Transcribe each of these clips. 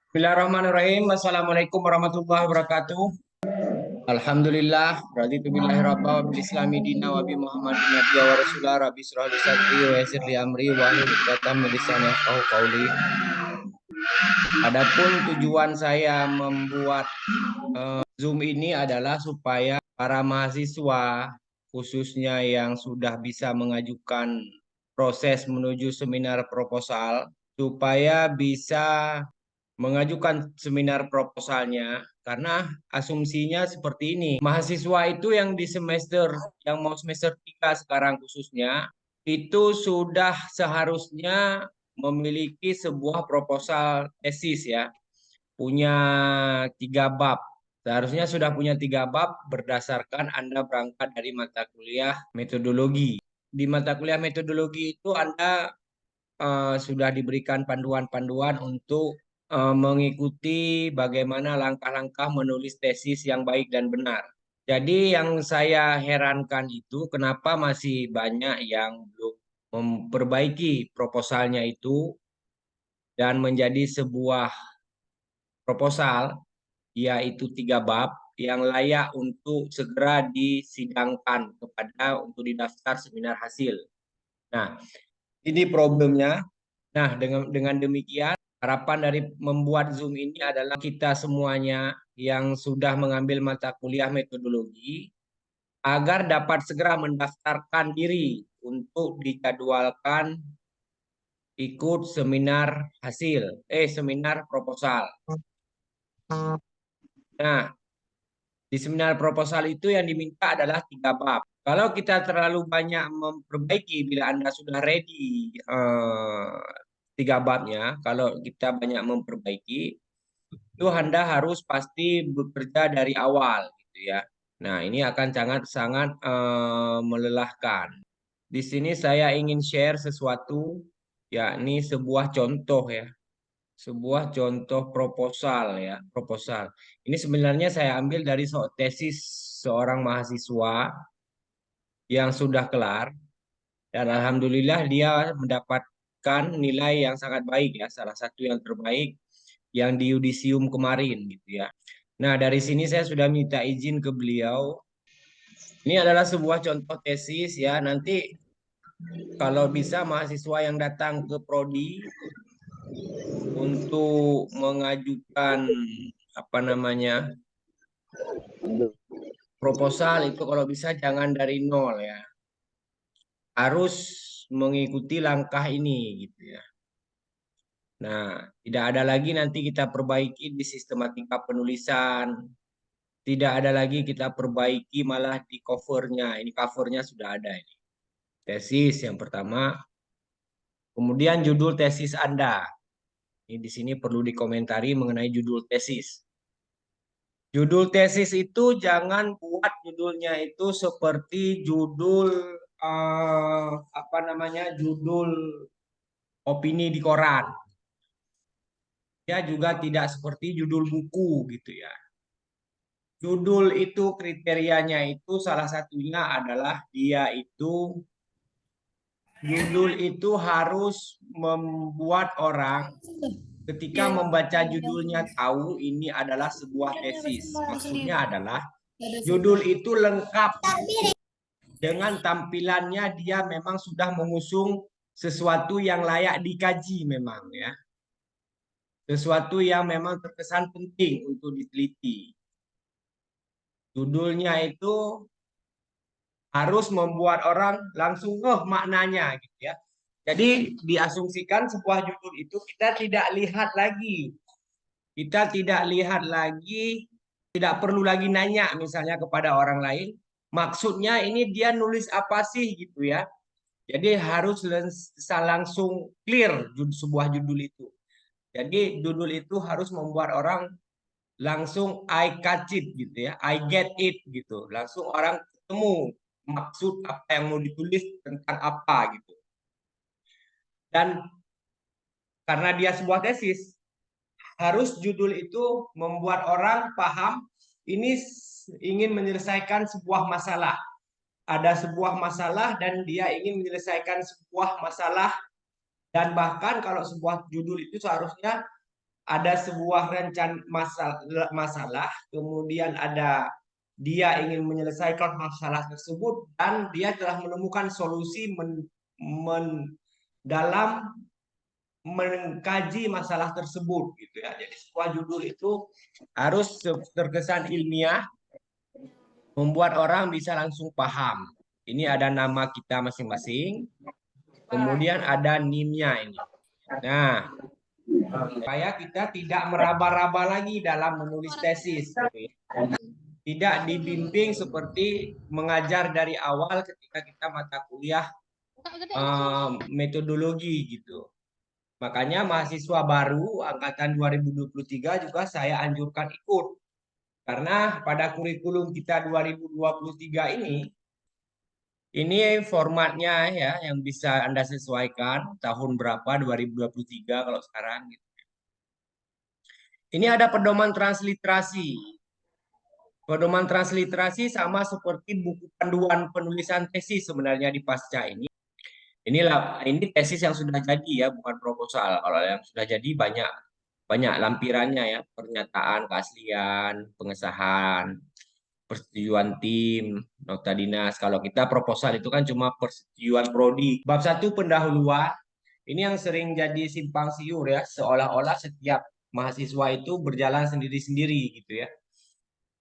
Bismillahirrahmanirrahim. Assalamualaikum warahmatullahi wabarakatuh. Alhamdulillah, raditu billahi rabba wa bil islami dina wa bi Muhammadin nabiyya wa rasulah rabbi shrah li sadri wa yassir li amri wa hlul 'uqdatam min lisani yafqahu qawli. Adapun tujuan saya membuat Zoom ini adalah supaya para mahasiswa khususnya yang sudah bisa mengajukan proses menuju seminar proposal supaya bisa mengajukan seminar proposalnya karena asumsinya seperti ini. Mahasiswa itu yang di semester yang mau semester 3 sekarang khususnya itu sudah seharusnya memiliki sebuah proposal tesis ya, punya 3 bab. Seharusnya sudah punya 3 bab berdasarkan Anda berangkat dari mata kuliah metodologi. Di mata kuliah metodologi itu Anda sudah diberikan panduan-panduan untuk mengikuti bagaimana langkah-langkah menulis tesis yang baik dan benar. Jadi yang saya herankan itu kenapa masih banyak yang belum memperbaiki proposalnya itu dan menjadi sebuah proposal yaitu 3 bab yang layak untuk segera disidangkan kepada untuk didaftar seminar hasil. Nah, ini problemnya. Nah, dengan demikian, harapan dari membuat Zoom ini adalah kita semuanya yang sudah mengambil mata kuliah metodologi agar dapat segera mendaftarkan diri untuk dijadwalkan ikut seminar proposal. Nah, di seminar proposal itu yang diminta adalah 3 bab. Kalau kita terlalu banyak memperbaiki, bila Anda sudah ready 3 babnya, kalau kita banyak memperbaiki, itu Anda harus pasti bekerja dari awal, gitu ya. Nah, ini akan sangat-sangat melelahkan. Di sini saya ingin share sesuatu, yakni sebuah contoh ya, sebuah contoh proposal ya, proposal. Ini sebenarnya saya ambil dari tesis seorang mahasiswa yang sudah kelar dan alhamdulillah dia mendapatkan nilai yang sangat baik ya, salah satu yang terbaik yang di yudisium kemarin gitu ya. Nah, dari sini saya sudah minta izin ke beliau. Ini adalah sebuah contoh tesis ya. Nanti kalau bisa mahasiswa yang datang ke prodi untuk mengajukan apa namanya proposal itu kalau bisa jangan dari nol ya. Harus mengikuti langkah ini gitu ya. Nah, tidak ada lagi nanti kita perbaiki di sistematika penulisan. Tidak ada lagi kita perbaiki malah di covernya. Ini covernya sudah ada ini. Tesis yang pertama. Kemudian judul tesis Anda. Ini di sini perlu dikomentari mengenai judul tesis. Judul tesis itu jangan buat judulnya itu seperti judul apa namanya judul opini di koran. Dia juga tidak seperti judul buku gitu ya. Judul itu kriterianya itu salah satunya adalah dia itu judul itu harus membuat orang ketika membaca judulnya tahu ini adalah sebuah tesis. Maksudnya adalah judul itu lengkap dengan tampilannya dia memang sudah mengusung sesuatu yang layak dikaji memang ya. Sesuatu yang memang terkesan penting untuk diteliti. Judulnya itu harus membuat orang langsung maknanya gitu ya. Jadi diasumsikan sebuah judul itu kita tidak lihat lagi. Kita tidak lihat lagi, tidak perlu lagi nanya misalnya kepada orang lain, maksudnya ini dia nulis apa sih gitu ya. Jadi harus langsung clear sebuah judul itu. Jadi judul itu harus membuat orang langsung I catch it gitu ya, I get it gitu. Langsung orang ketemu maksud apa yang mau ditulis tentang apa gitu. Dan karena dia sebuah tesis, harus judul itu membuat orang paham ini ingin menyelesaikan sebuah masalah. Ada sebuah masalah dan dia ingin menyelesaikan sebuah masalah dan bahkan kalau sebuah judul itu seharusnya ada sebuah masalah, kemudian dia ingin menyelesaikan masalah tersebut dan dia telah menemukan solusi dalam mengkaji masalah tersebut gitu ya. Jadi sebuah judul itu harus terkesan ilmiah, membuat orang bisa langsung paham. Ini ada nama kita masing-masing, kemudian ada NIM-nya ini. Nah, supaya kita tidak meraba-raba lagi dalam menulis tesis, gitu ya. Tidak dibimbing seperti mengajar dari awal ketika kita mata kuliah metodologi gitu. Makanya mahasiswa baru angkatan 2023 juga saya anjurkan ikut. Karena pada kurikulum kita 2023 ini formatnya ya yang bisa Anda sesuaikan tahun berapa 2023 kalau sekarang gitu. Ini ada pedoman transliterasi. Pedoman transliterasi sama seperti buku panduan penulisan tesis sebenarnya di pasca ini. Ini tesis yang sudah jadi ya, bukan proposal. Kalau yang sudah jadi banyak banyak lampirannya ya, pernyataan keaslian, pengesahan, persetujuan tim, nota dinas. Kalau kita proposal itu kan cuma persetujuan prodi. Bab 1 pendahuluan, ini yang sering jadi simpang siur ya, seolah-olah setiap mahasiswa itu berjalan sendiri-sendiri gitu ya.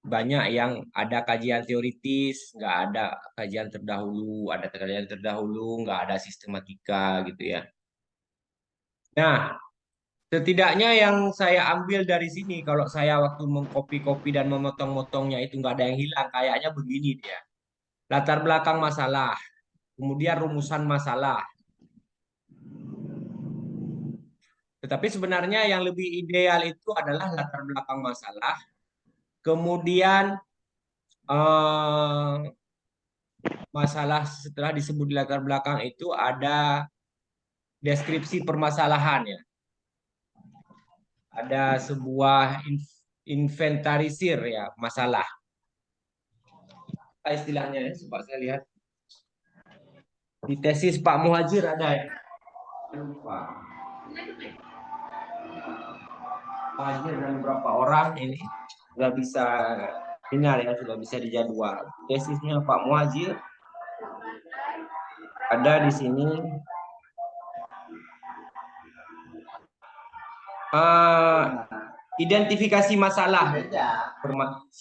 Banyak yang ada kajian teoritis, nggak ada kajian terdahulu, ada kajian terdahulu, nggak ada sistematika gitu ya. Nah, setidaknya yang saya ambil dari sini, kalau saya waktu mengkopi-kopi dan memotong-motongnya itu nggak ada yang hilang, kayaknya begini dia. Latar belakang masalah, kemudian rumusan masalah. Tetapi sebenarnya yang lebih ideal itu adalah latar belakang masalah, kemudian eh, masalah setelah disebut di latar belakang itu ada deskripsi permasalahan ya. Ada sebuah inventarisir ya masalah. Apa istilahnya ya, coba saya lihat. Di tesis Pak Muhajir ada ya. Lupa. Muhajir dan beberapa orang ini sudah bisa final ya, sudah bisa dijadwal. Tesisnya Pak Muhajir ada di sini. Identifikasi masalah.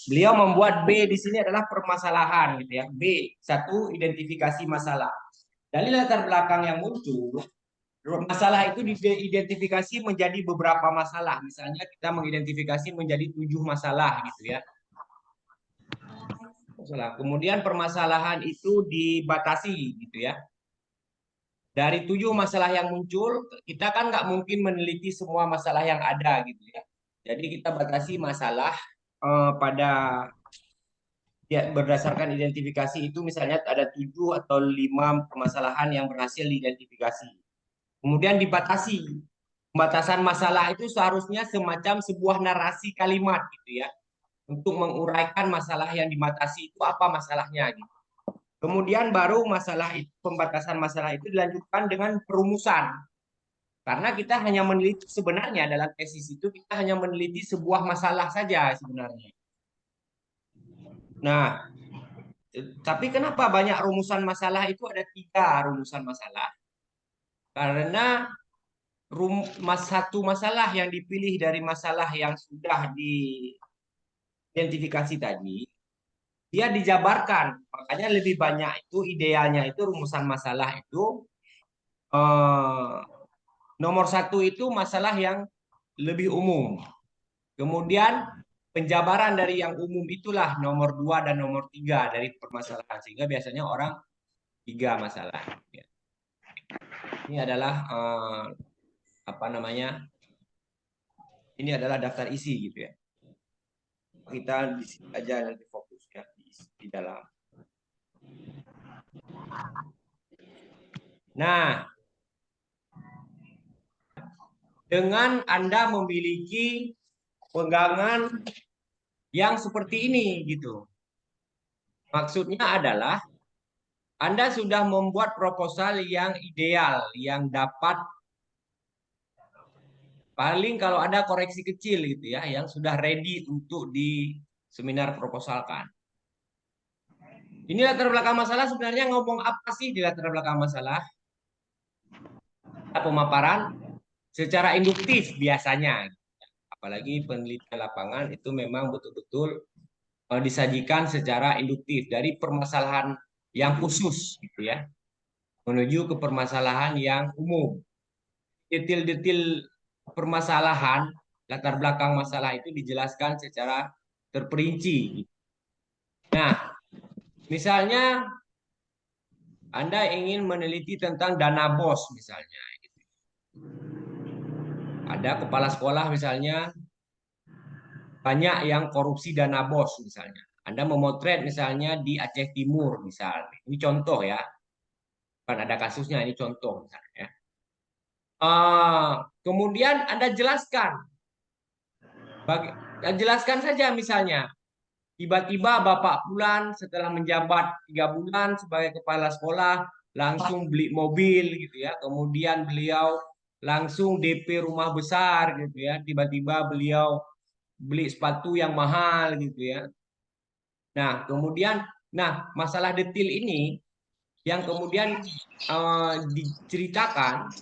Beliau membuat B di sini adalah permasalahan gitu ya. B, satu identifikasi masalah. Dari latar belakang yang muncul, masalah itu diidentifikasi menjadi beberapa masalah. Misalnya kita mengidentifikasi menjadi 7 masalah gitu ya. Kemudian permasalahan itu dibatasi gitu ya. Dari 7 masalah yang muncul, kita kan nggak mungkin meneliti semua masalah yang ada gitu ya. Jadi kita batasi masalah pada ya, berdasarkan identifikasi itu misalnya ada 7 atau 5 permasalahan yang berhasil diidentifikasi. Kemudian dibatasi. Pembatasan masalah itu seharusnya semacam sebuah narasi kalimat gitu ya. Untuk menguraikan masalah yang dibatasi itu apa masalahnya gitu. Kemudian baru masalah itu, pembatasan masalah itu dilanjutkan dengan perumusan. Karena kita hanya meneliti sebenarnya dalam tesis itu kita hanya meneliti sebuah masalah saja sebenarnya. Nah, tapi kenapa banyak rumusan masalah itu ada 3 rumusan masalah? Karena satu masalah yang dipilih dari masalah yang sudah diidentifikasi tadi, dia dijabarkan. Makanya lebih banyak itu idealnya itu rumusan masalah itu nomor 1 itu masalah yang lebih umum. Kemudian penjabaran dari yang umum itulah nomor 2 dan nomor 3 dari permasalahan. Sehingga biasanya orang 3 masalah. Ini adalah apa namanya? Ini adalah daftar isi gitu ya. Kita di sini aja nanti fokus ya di dalam. Nah, dengan Anda memiliki pegangan yang seperti ini gitu. Maksudnya adalah Anda sudah membuat proposal yang ideal, yang dapat Paling kalau ada koreksi kecil gitu ya, yang sudah ready untuk di seminar proposalkan. Ini latar belakang masalah sebenarnya ngomong apa sih di latar belakang masalah? Pemaparan secara induktif biasanya. Apalagi penelitian lapangan itu memang betul-betul disajikan secara induktif dari permasalahan yang khusus gitu ya, menuju ke permasalahan yang umum. Detil-detil permasalahan, latar belakang masalah itu dijelaskan secara terperinci. Nah, misalnya Anda ingin meneliti tentang dana BOS misalnya. Ada kepala sekolah misalnya banyak yang korupsi dana BOS misalnya. Anda memotret misalnya di Aceh Timur misalnya. Ini contoh ya. Kan ada kasusnya, ini contoh misalnya ya. Kemudian Anda jelaskan. Jelaskan saja misalnya. Tiba-tiba Bapak Fulan setelah menjabat 3 bulan sebagai kepala sekolah langsung beli mobil gitu ya. Kemudian beliau langsung DP rumah besar gitu ya. Tiba-tiba beliau beli sepatu yang mahal gitu ya. Nah, kemudian masalah detil ini yang kemudian diceritakan,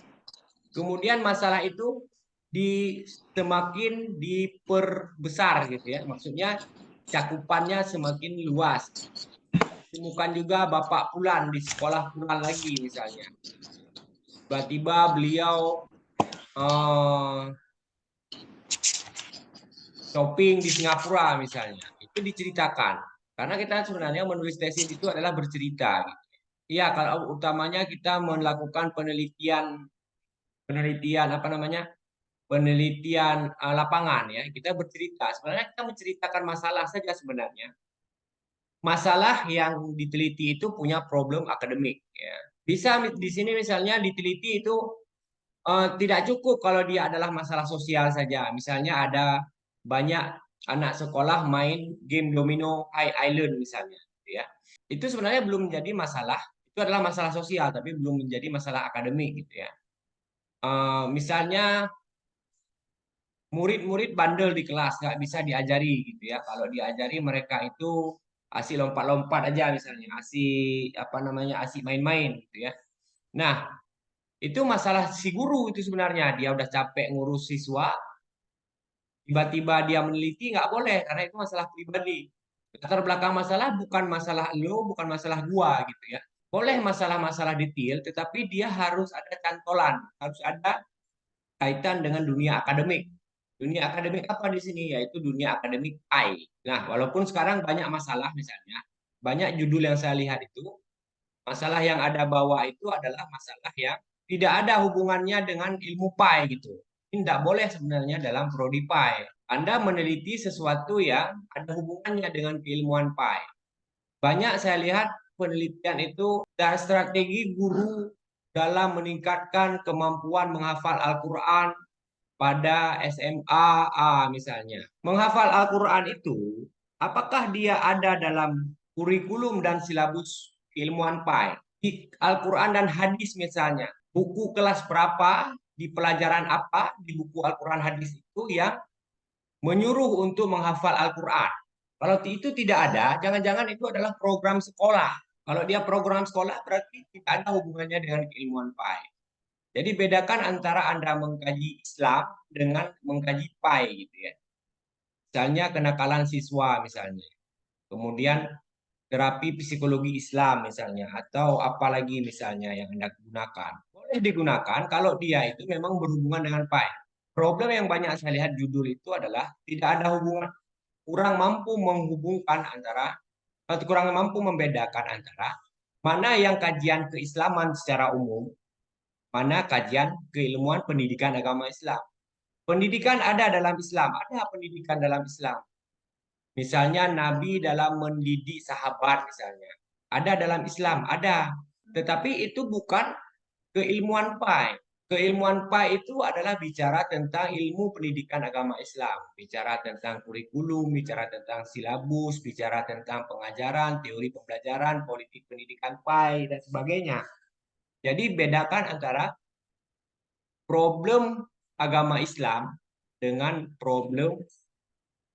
kemudian masalah itu semakin diperbesar gitu ya. Maksudnya cakupannya semakin luas. Temukan juga Bapak Fulan di sekolah Fulan lagi misalnya. Tiba-tiba beliau shopping di Singapura misalnya. Itu diceritakan. Karena kita sebenarnya menulis tesis itu adalah bercerita. Gitu. Iya, kalau utamanya kita melakukan penelitian penelitian apa namanya? Penelitian lapangan ya. Kita bercerita. Sebenarnya kita menceritakan masalah saja sebenarnya. Masalah yang diteliti itu punya problem akademik ya. Bisa di sini misalnya diteliti itu tidak cukup kalau dia adalah masalah sosial saja. Misalnya ada banyak anak sekolah main game domino High Island misalnya, gitu ya. Itu sebenarnya belum menjadi masalah. Itu adalah masalah sosial, tapi belum menjadi masalah akademik, gitu ya. Misalnya murid-murid bandel di kelas nggak bisa diajari, gitu ya. Kalau diajari mereka itu asik lompat-lompat aja misalnya, asik apa namanya, asik main-main, gitu ya. Nah, itu masalah si guru itu sebenarnya. Dia udah capek ngurus siswa, tiba-tiba dia meneliti nggak boleh karena itu masalah pribadi. Latar belakang masalah bukan masalah lo, bukan masalah gua gitu ya. Boleh masalah-masalah detail, tetapi dia harus ada cantolan, harus ada kaitan dengan dunia akademik. Dunia akademik apa di sini? Yaitu dunia akademik I. Nah, walaupun sekarang banyak masalah misalnya, banyak judul yang saya lihat itu, masalah yang ada bawah itu adalah masalah yang tidak ada hubungannya dengan ilmu PAI gitu. Ini tidak boleh sebenarnya dalam prodi PAI. Anda meneliti sesuatu yang ada hubungannya dengan keilmuan PAI. Banyak saya lihat penelitian itu dan strategi guru dalam meningkatkan kemampuan menghafal Al-Quran pada SMA A misalnya. Menghafal Al-Quran itu, apakah dia ada dalam kurikulum dan silabus keilmuan PAI? Di Al-Quran dan hadis misalnya, buku kelas berapa, di pelajaran apa, di buku Al-Quran hadis itu yang menyuruh untuk menghafal Al-Quran. Kalau itu tidak ada, jangan-jangan itu adalah program sekolah. Kalau dia program sekolah berarti tidak ada hubungannya dengan keilmuan PAI. Jadi bedakan antara Anda mengkaji Islam dengan mengkaji PAI gitu ya. Misalnya kenakalan siswa misalnya. Kemudian terapi psikologi Islam misalnya atau apalagi misalnya yang Anda gunakan. Boleh digunakan kalau dia itu memang berhubungan dengan PAI. Problem yang banyak saya lihat judul itu adalah tidak ada hubungan, kurang mampu menghubungkan antara atau kurang mampu membedakan antara mana yang kajian keislaman secara umum, mana kajian keilmuan pendidikan agama Islam. Pendidikan ada dalam Islam, ada pendidikan dalam Islam. Misalnya Nabi dalam mendidik sahabat misalnya. Ada dalam Islam, ada. Tetapi itu bukan keilmuan PAI. Keilmuan PAI itu adalah bicara tentang ilmu pendidikan agama Islam. Bicara tentang kurikulum, bicara tentang silabus, bicara tentang pengajaran, teori pembelajaran, politik pendidikan PAI, dan sebagainya. Jadi bedakan antara problem agama Islam dengan problem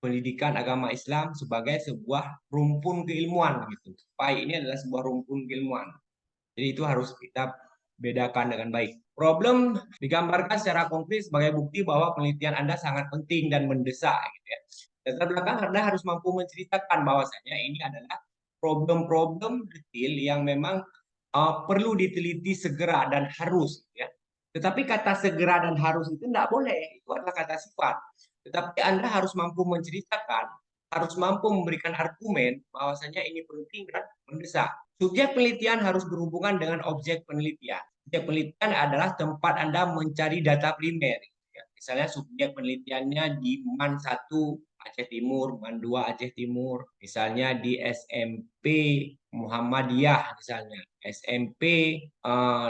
pendidikan agama Islam sebagai sebuah rumpun keilmuan gitu. PAI ini adalah sebuah rumpun keilmuan. Jadi itu harus kita bedakan dengan baik. Problem digambarkan secara konkret sebagai bukti bahwa penelitian Anda sangat penting dan mendesak gitu ya. Latar belakang Anda harus mampu menceritakan bahwasanya ini adalah problem-problem detail yang memang perlu diteliti segera dan harus gitu ya. Tetapi kata segera dan harus itu tidak boleh, itu adalah kata sifat. Tetapi Anda harus mampu menceritakan, harus mampu memberikan argumen bahwasanya ini penting dan mendesak. Subjek penelitian harus berhubungan dengan objek penelitian. Subjek penelitian adalah tempat Anda mencari data primer. Ya. Misalnya subjek penelitiannya di MAN 1 Aceh Timur, MAN 2 Aceh Timur, misalnya di SMP Muhammadiyah misalnya, SMP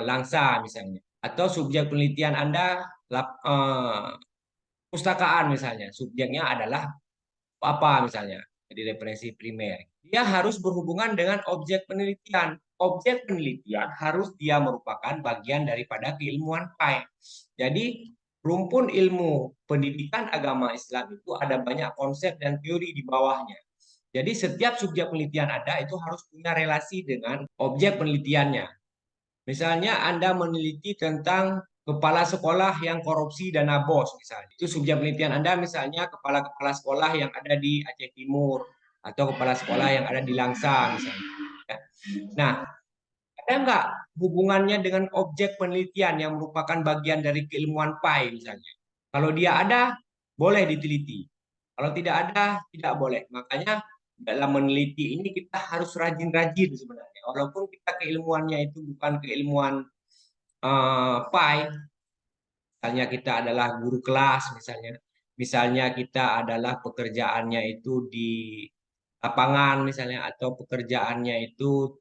Langsa misalnya. Atau subjek penelitian Anda pustakaan misalnya, subjeknya adalah apa misalnya, jadi referensi primer. Dia harus berhubungan dengan objek penelitian. Objek penelitian harus dia merupakan bagian daripada keilmuan PAI. Jadi rumpun ilmu pendidikan agama Islam itu ada banyak konsep dan teori di bawahnya. Jadi setiap subjek penelitian ada itu harus punya relasi dengan objek penelitiannya. Misalnya Anda meneliti tentang kepala sekolah yang korupsi dana BOS misalnya. Itu subjek penelitian Anda misalnya kepala-kepala sekolah yang ada di Aceh Timur atau kepala sekolah yang ada di Langsa misalnya. Ya. Nah, ada nggak hubungannya dengan objek penelitian yang merupakan bagian dari keilmuan PAI misalnya? Kalau dia ada, boleh diteliti. Kalau tidak ada, tidak boleh. Makanya dalam meneliti ini kita harus rajin-rajin sebenarnya. Walaupun kita keilmuannya itu bukan keilmuan PAI, misalnya kita adalah guru kelas misalnya kita adalah pekerjaannya itu di lapangan misalnya, atau pekerjaannya itu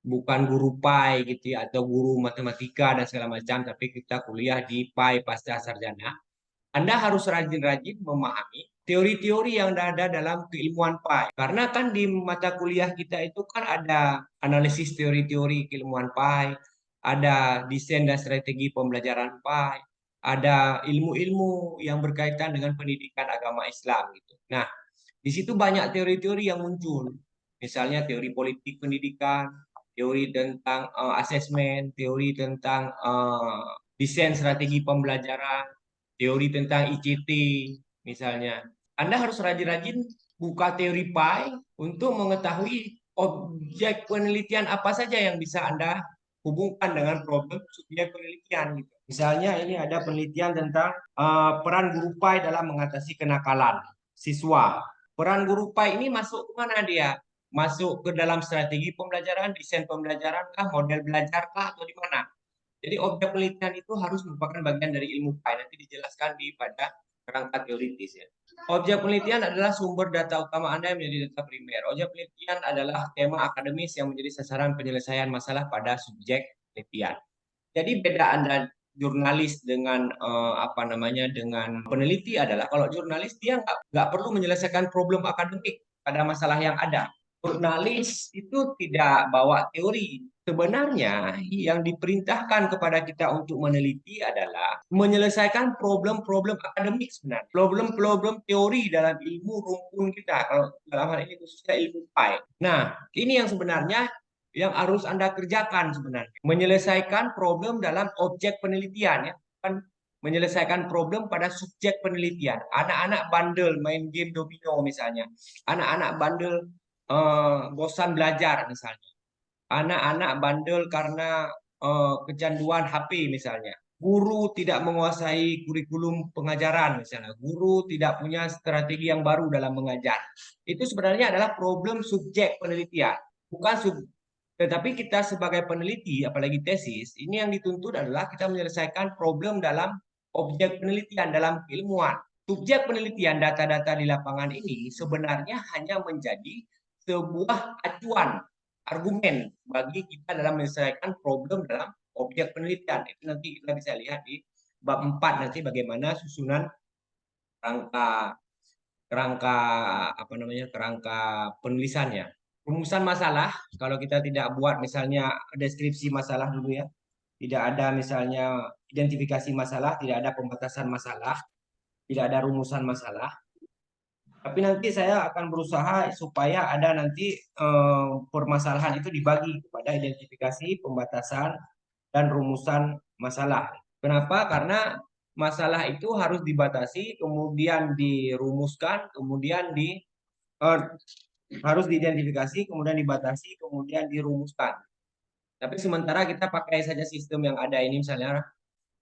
bukan guru PAI gitu ya, atau guru matematika dan segala macam, tapi kita kuliah di PAI pasca sarjana. Anda harus rajin-rajin memahami teori-teori yang ada dalam keilmuan PAI. Karena kan di mata kuliah kita itu kan ada analisis teori-teori keilmuan PAI, ada desain dan strategi pembelajaran PAI, ada ilmu-ilmu yang berkaitan dengan pendidikan agama Islam gitu. Nah, di situ banyak teori-teori yang muncul. Misalnya teori politik pendidikan, teori tentang asesmen, teori tentang desain strategi pembelajaran, teori tentang ICT misalnya. Anda harus rajin-rajin buka teori PAI untuk mengetahui objek penelitian apa saja yang bisa Anda hubungkan dengan problem subjek penelitian gitu. Misalnya ini ada penelitian tentang peran guru PAI dalam mengatasi kenakalan siswa. Peran guru PAI ini masuk ke mana dia? Masuk ke dalam strategi pembelajaran, desain pembelajaran kah, model belajar kah, atau di mana? Jadi objek penelitian itu harus merupakan bagian dari ilmu PAI. Nanti dijelaskan di pada kerangka teoritis ya. Objek penelitian adalah sumber data utama Anda yang menjadi data primer. Objek penelitian adalah tema akademis yang menjadi sasaran penyelesaian masalah pada subjek penelitian. Jadi beda Anda jurnalis dengan apa namanya dengan peneliti adalah kalau jurnalis dia nggak perlu menyelesaikan problem akademik pada masalah yang ada. Jurnalis itu tidak bawa teori. Sebenarnya yang diperintahkan kepada kita untuk meneliti adalah menyelesaikan problem-problem akademik sebenarnya. Problem-problem teori dalam ilmu rumpun kita. Kalau dalam hal ini khususnya ilmu PAI. Nah, ini yang sebenarnya yang harus Anda kerjakan sebenarnya. Menyelesaikan problem dalam objek penelitian ya. Kan menyelesaikan problem pada subjek penelitian. Anak-anak bandel main game domino misalnya. Anak-anak bandel bosan belajar misalnya. Anak-anak bandel karena kecanduan HP misalnya. Guru tidak menguasai kurikulum pengajaran misalnya. Guru tidak punya strategi yang baru dalam mengajar. Itu sebenarnya adalah problem subjek penelitian. Bukan tetapi kita sebagai peneliti, apalagi tesis, ini yang dituntut adalah kita menyelesaikan problem dalam objek penelitian, dalam keilmuan. Subjek penelitian data-data di lapangan ini sebenarnya hanya menjadi sebuah acuan, argumen bagi kita dalam menyelesaikan problem dalam objek penelitian. Itu nanti kita bisa lihat di bab 4 nanti bagaimana susunan kerangka kerangka apa namanya kerangka penulisannya. Rumusan masalah kalau kita tidak buat misalnya deskripsi masalah dulu ya, tidak ada misalnya identifikasi masalah, tidak ada pembatasan masalah, tidak ada rumusan masalah. Tapi nanti saya akan berusaha supaya ada nanti permasalahan itu dibagi kepada identifikasi, pembatasan, dan rumusan masalah. Kenapa? Karena masalah itu harus dibatasi, kemudian dirumuskan, kemudian eh, harus diidentifikasi, kemudian dibatasi, kemudian dirumuskan. Tapi sementara kita pakai saja sistem yang ada ini misalnya,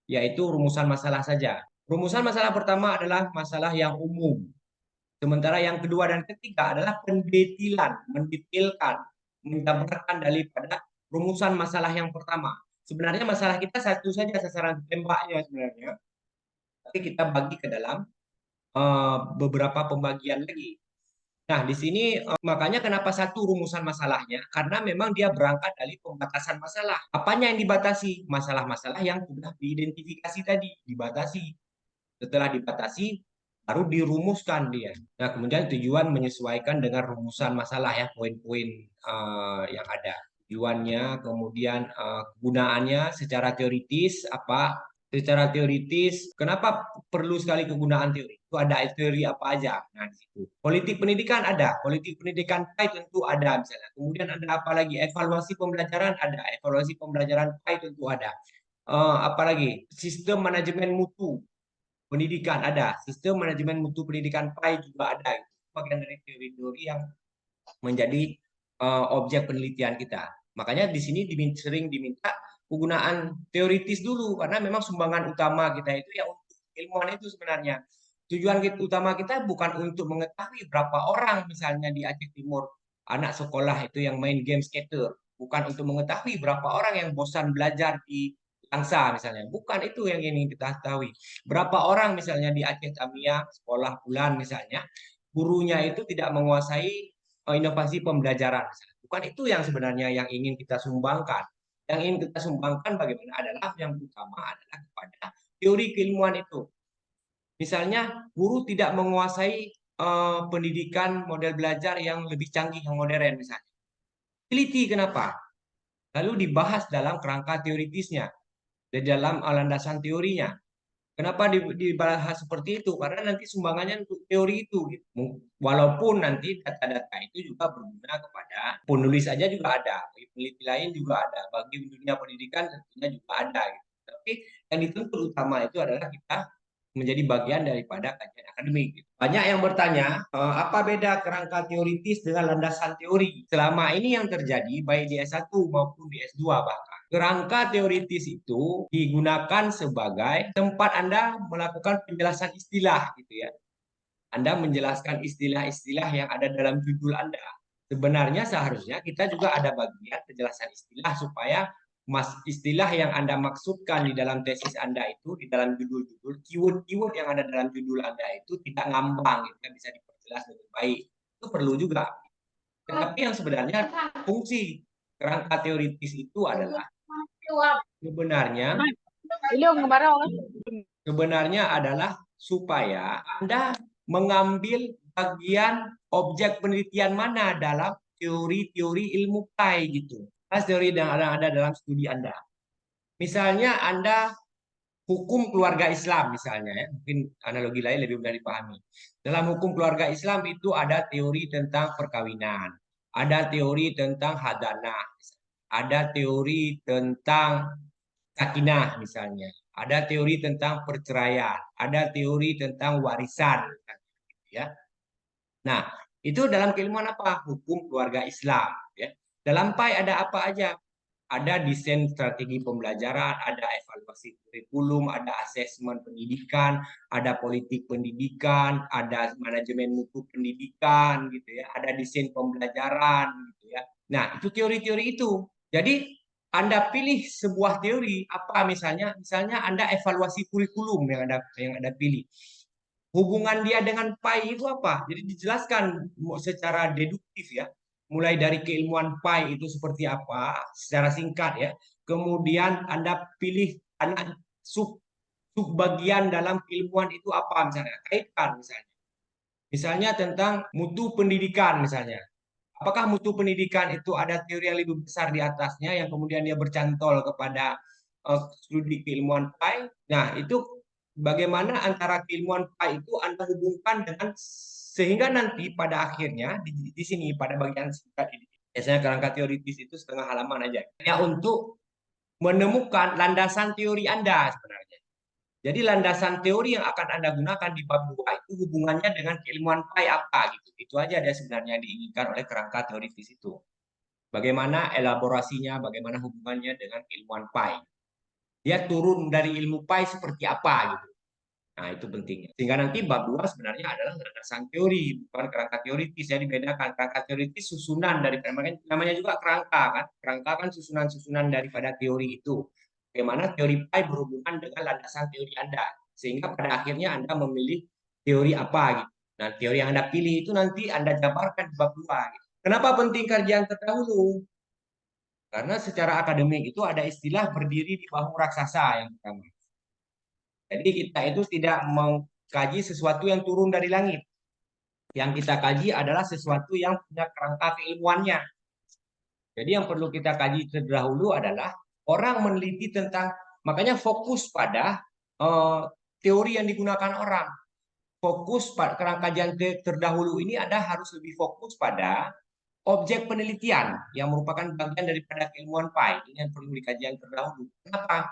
yaitu rumusan masalah saja. Rumusan masalah pertama adalah masalah yang umum. Sementara yang kedua dan ketiga adalah pendetilan, mendetailkan, menjabarkan daripada rumusan masalah yang pertama. Sebenarnya masalah kita satu saja sasaran tembaknya sebenarnya, tapi kita bagi ke dalam beberapa pembagian lagi. Nah, di sini makanya kenapa satu rumusan masalahnya? Karena memang dia berangkat dari pembatasan masalah. Apanya yang dibatasi? Masalah-masalah yang sudah diidentifikasi tadi, dibatasi. Setelah dibatasi, baru dirumuskan dia. Nah, kemudian tujuan menyesuaikan dengan rumusan masalah ya, poin-poin yang ada. Tujuannya, kemudian kegunaannya secara teoritis apa? Secara teoritis, kenapa perlu sekali kegunaan teori? Itu ada teori apa aja? Nah, di situ. Politik pendidikan ada, politik pendidikan PAI tentu ada misalnya. Kemudian ada apa lagi? Evaluasi pembelajaran ada, evaluasi pembelajaran PAI tentu ada. Apalagi sistem manajemen mutu pendidikan ada, sistem manajemen mutu pendidikan PAI juga ada. Itu bagian dari teori-teori yang menjadi objek penelitian kita. Makanya di sini sering diminta penggunaan teoritis dulu karena memang sumbangan utama kita itu ya untuk ilmuwan itu sebenarnya. Tujuan utama kita bukan untuk mengetahui berapa orang misalnya di Aceh Timur anak sekolah itu yang main game skater, bukan untuk mengetahui berapa orang yang bosan belajar di Langsa misalnya. Bukan itu yang ingin kita ketahui. Berapa orang misalnya di Aceh Tamiya, sekolah bulan misalnya, gurunya itu tidak menguasai inovasi pembelajaran. Bukan itu yang sebenarnya yang ingin kita sumbangkan. Yang ingin kita sumbangkan bagaimana adalah yang utama adalah kepada teori keilmuan itu. Misalnya guru tidak menguasai pendidikan model belajar yang lebih canggih, yang modern misalnya. Teliti kenapa? Lalu dibahas dalam kerangka teoritisnya, di dalam landasan teorinya. Kenapa dibahas seperti itu? Karena nanti sumbangannya untuk teori itu. Gitu. Walaupun nanti data-data itu juga berguna kepada penulis saja juga ada, bagi peneliti lain juga ada, bagi dunia pendidikan tentunya juga ada. Gitu. Tapi yang dituntut utama itu adalah kita menjadi bagian daripada kajian akademik. Gitu. Banyak yang bertanya, apa beda kerangka teoritis dengan landasan teori? Selama ini yang terjadi, baik di S1 maupun di S2 bahkan. Kerangka teoritis itu digunakan sebagai tempat Anda melakukan penjelasan istilah gitu ya. Anda menjelaskan istilah-istilah yang ada dalam judul Anda. Sebenarnya seharusnya kita juga ada bagian penjelasan istilah supaya istilah yang Anda maksudkan di dalam tesis Anda itu, di dalam judul-judul, keyword-keyword yang ada dalam judul Anda itu tidak ngambang, gitu, bisa diperjelas lebih baik. Itu perlu juga. Tetapi yang sebenarnya fungsi kerangka teoritis itu adalah sebenarnya adalah supaya Anda mengambil bagian objek penelitian mana dalam teori-teori ilmu PAI gitu. Teori yang ada dalam studi Anda. Misalnya Anda hukum keluarga Islam misalnya ya, mungkin analogi lain lebih mudah dipahami. Dalam hukum keluarga Islam itu ada teori tentang perkawinan, ada teori tentang hadanah, ada teori tentang sakinah misalnya, ada teori tentang perceraian, ada teori tentang warisan, ya. Nah, itu dalam keilmuan apa? Hukum keluarga Islam, ya. Dalam PAI ada apa aja? Ada desain strategi pembelajaran, ada evaluasi kurikulum, ada asesmen pendidikan, ada politik pendidikan, ada manajemen mutu pendidikan, gitu ya, ada desain pembelajaran, gitu ya. Nah, itu teori-teori itu. Jadi Anda pilih sebuah teori apa misalnya Anda evaluasi kurikulum yang Anda pilih. Hubungan dia dengan PAI itu apa? Jadi dijelaskan secara deduktif ya. Mulai dari keilmuan PAI itu seperti apa secara singkat ya. Kemudian Anda pilih anak sub bagian dalam keilmuan itu apa misalnya. Kaitkan misalnya. Misalnya tentang mutu pendidikan misalnya. Apakah mutu pendidikan itu ada teori yang lebih besar di atasnya yang kemudian dia bercantol kepada studi keilmuan PAI. Nah, itu bagaimana antara keilmuan PAI itu Anda hubungkan dengan sehingga nanti pada akhirnya di sini pada bagian singkat ini biasanya kerangka teoritis itu setengah halaman aja. Ya untuk menemukan landasan teori Anda sebenarnya. Jadi landasan teori yang akan Anda gunakan di bab 2 itu hubungannya dengan keilmuan PAI apa gitu. Itu aja dia sebenarnya diinginkan oleh kerangka teoritis itu. Bagaimana elaborasinya, bagaimana hubungannya dengan keilmuan PAI. Dia turun dari ilmu PAI seperti apa gitu. Nah, itu pentingnya. Sehingga nanti bab 2 sebenarnya adalah landasan teori, bukan kerangka teoritis. Jadi bedakan kerangka teoritis susunan dari namanya juga kerangka kan. Kerangka kan susunan-susunan daripada teori itu. Bagaimana teori PAI berhubungan dengan landasan teori Anda. Sehingga pada akhirnya Anda memilih teori apa gitu. Nah, teori yang Anda pilih itu nanti Anda jabarkan di bab 2 gitu. Kenapa penting kajian terdahulu? Karena secara akademik itu ada istilah berdiri di bahu raksasa yang pertama. Jadi kita itu tidak mengkaji sesuatu yang turun dari langit. Yang kita kaji adalah sesuatu yang punya kerangka keilmuannya. Jadi yang perlu kita kaji terdahulu adalah orang meneliti tentang, makanya fokus pada teori yang digunakan orang. Fokus pada kerangka kajian terdahulu ini Anda harus lebih fokus pada objek penelitian yang merupakan bagian daripada keilmuan PAI. Ini yang perlu dikaji yang terdahulu. Kenapa?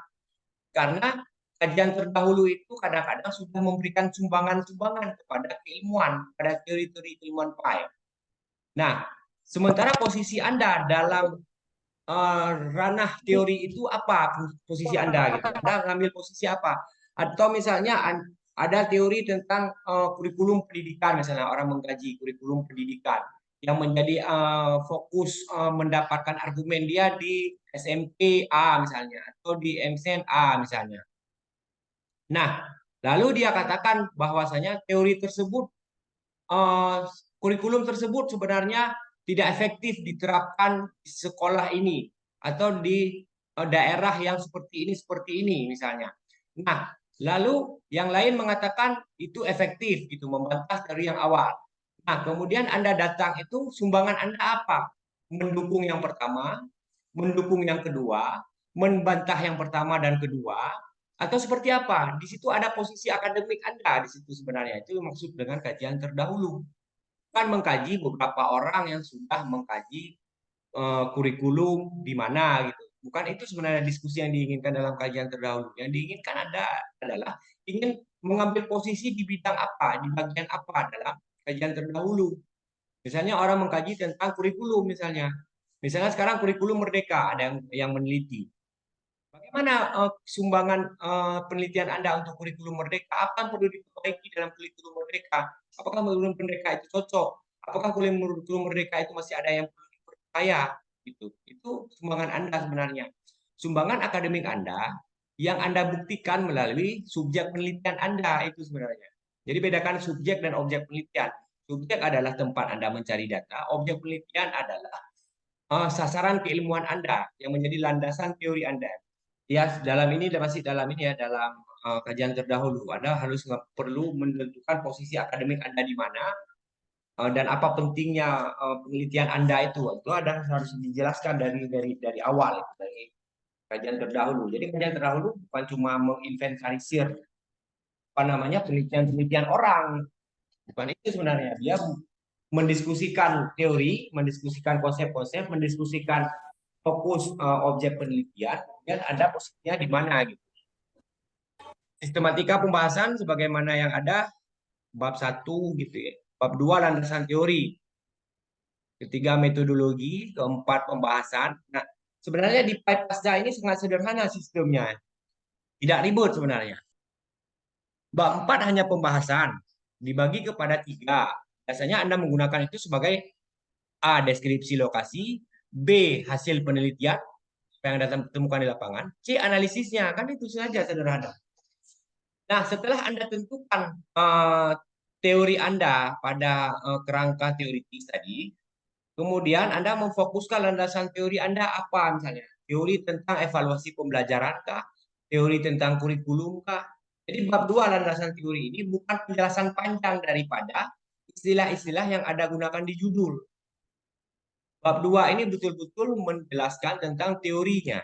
Karena kajian terdahulu itu kadang-kadang sudah memberikan sumbangan-sumbangan kepada keilmuan, pada teori-teori ilmuwan PAI. Nah, sementara posisi Anda dalam ranah teori itu apa posisi Anda gitu? Anda ngambil posisi apa? Atau misalnya ada teori tentang kurikulum pendidikan, misalnya orang mengkaji kurikulum pendidikan yang menjadi fokus mendapatkan argumen dia di SMP A misalnya atau di MSN A misalnya. Nah, lalu dia katakan bahwasanya teori tersebut, eh, kurikulum tersebut sebenarnya tidak efektif diterapkan di sekolah ini atau di daerah yang seperti ini misalnya. Nah, lalu yang lain mengatakan itu efektif gitu, membantah teori yang awal. Nah, kemudian Anda datang itu sumbangan Anda apa? Mendukung yang pertama, mendukung yang kedua, membantah yang pertama dan kedua, atau seperti apa? Di situ ada posisi akademik Anda di situ sebenarnya. Itu maksud dengan kajian terdahulu. Bukan mengkaji beberapa orang yang sudah mengkaji kurikulum di mana gitu. Bukan itu sebenarnya diskusi yang diinginkan dalam kajian terdahulu. Yang diinginkan adalah ingin mengambil posisi di bidang apa, di bagian apa dalam kajian terdahulu. Misalnya orang mengkaji tentang kurikulum misalnya. Misalnya sekarang kurikulum merdeka ada yang meneliti. Bagaimana sumbangan penelitian Anda untuk kurikulum merdeka? Apa yang perlu diperbaiki dalam kurikulum merdeka? Apakah kurikulum merdeka itu cocok? Apakah kurikulum merdeka itu masih ada yang perlu dipercaya? Itu sumbangan Anda sebenarnya. Sumbangan akademik Anda yang Anda buktikan melalui subjek penelitian Anda itu sebenarnya. Jadi bedakan subjek dan objek penelitian. Subjek adalah tempat Anda mencari data, objek penelitian adalah sasaran keilmuan Anda yang menjadi landasan teori Anda. Ya, dalam ini masih dalam ini ya dalam kajian terdahulu Anda harus perlu menentukan posisi akademik Anda di mana dan apa pentingnya penelitian Anda itu ada harus dijelaskan dari awal dari kajian terdahulu. Jadi kajian terdahulu bukan cuma menginventarisir apa namanya penelitian-penelitian orang, bukan itu sebenarnya. Dia mendiskusikan teori, mendiskusikan konsep-konsep, mendiskusikan fokus objek penelitian, dan ada posisinya di mana gitu. Sistematika pembahasan sebagaimana yang ada bab 1 gitu ya. Bab 2 landasan teori. Ketiga metodologi, keempat pembahasan. Nah, sebenarnya di Pasca ini sangat sederhana sistemnya. Tidak ribut sebenarnya. Bab 4 hanya pembahasan, dibagi kepada 3. Biasanya Anda menggunakan itu sebagai A. Deskripsi lokasi, B. Hasil penelitian yang Anda temukan di lapangan, C. Analisisnya. Kan itu saja sederhana. Nah, setelah Anda tentukan teori Anda pada kerangka teoritis tadi, kemudian Anda memfokuskan landasan teori Anda apa misalnya? Teori tentang evaluasi pembelajaran kah? Teori tentang kurikulum kah? Jadi bab 2 landasan teori ini bukan penjelasan panjang daripada istilah-istilah yang Anda gunakan di judul. Bab 2 ini betul-betul menjelaskan tentang teorinya.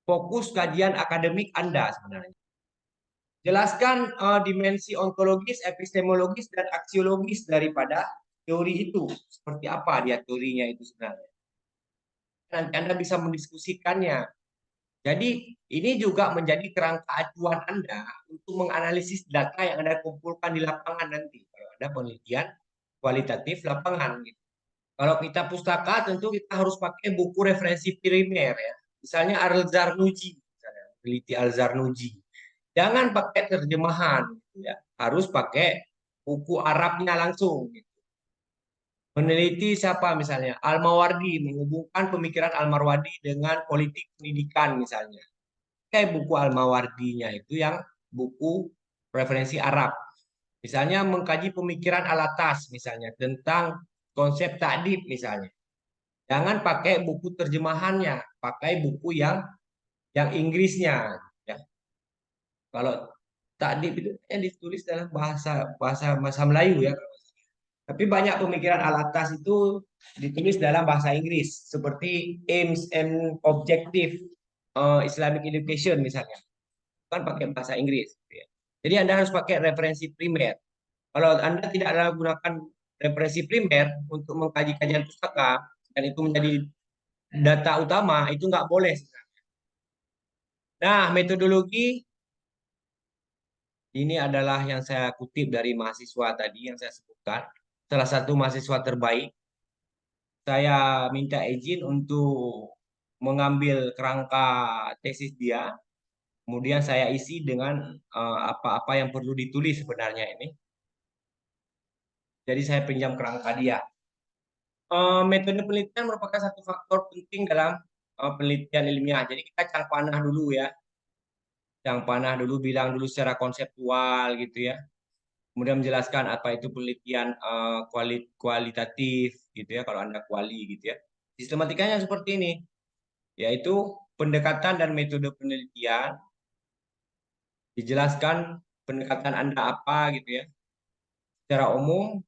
fokus kajian akademik Anda sebenarnya. Jelaskan dimensi ontologis, epistemologis, dan aksiologis daripada teori itu. Seperti apa dia teorinya itu sebenarnya. Nanti Anda bisa mendiskusikannya. Jadi ini juga menjadi kerangka acuan Anda untuk menganalisis data yang Anda kumpulkan di lapangan nanti. Kalau ada penelitian kualitatif lapangan. Gitu. Kalau kita pustaka tentu kita harus pakai buku referensi primer ya. Misalnya Al-Zarnuji, peneliti Al-Zarnuji. Jangan pakai terjemahan, gitu ya. Harus pakai buku Arabnya langsung. Gitu. Meneliti siapa misalnya Al-Mawardi, menghubungkan pemikiran Al-Mawardi dengan politik pendidikan misalnya. Kayak buku Al-Mawardinya itu yang buku referensi Arab. Misalnya mengkaji pemikiran Al-Atas misalnya tentang konsep ta'dib misalnya. Jangan pakai buku terjemahannya, pakai buku yang Inggrisnya ya. Kalau ta'dib itu ditulis dalam bahasa bahasa Melayu ya. Tapi banyak pemikiran Al-Atas itu ditulis dalam bahasa Inggris seperti Aims and Objective Islamic Education misalnya. Kan pakai bahasa Inggris. Ya. Jadi Anda harus pakai referensi primer. Kalau Anda tidak gunakan referensi primer untuk mengkaji kajian pustaka dan itu menjadi data utama, itu nggak boleh. Nah, metodologi ini adalah yang saya kutip dari mahasiswa tadi yang saya sebutkan. Salah satu mahasiswa terbaik. Saya minta izin untuk mengambil kerangka tesis dia. Kemudian saya isi dengan apa-apa yang perlu ditulis sebenarnya ini. Jadi saya pinjam kerangka dia. Metode penelitian merupakan satu faktor penting dalam penelitian ilmiah. Jadi kita cang panah dulu ya. Cang panah dulu, bilang dulu secara konseptual gitu ya. Kemudian menjelaskan apa itu penelitian kualitatif gitu ya, kalau Anda kuali gitu ya. Sistematikanya seperti ini, yaitu pendekatan dan metode penelitian, dijelaskan pendekatan Anda apa gitu ya, secara umum,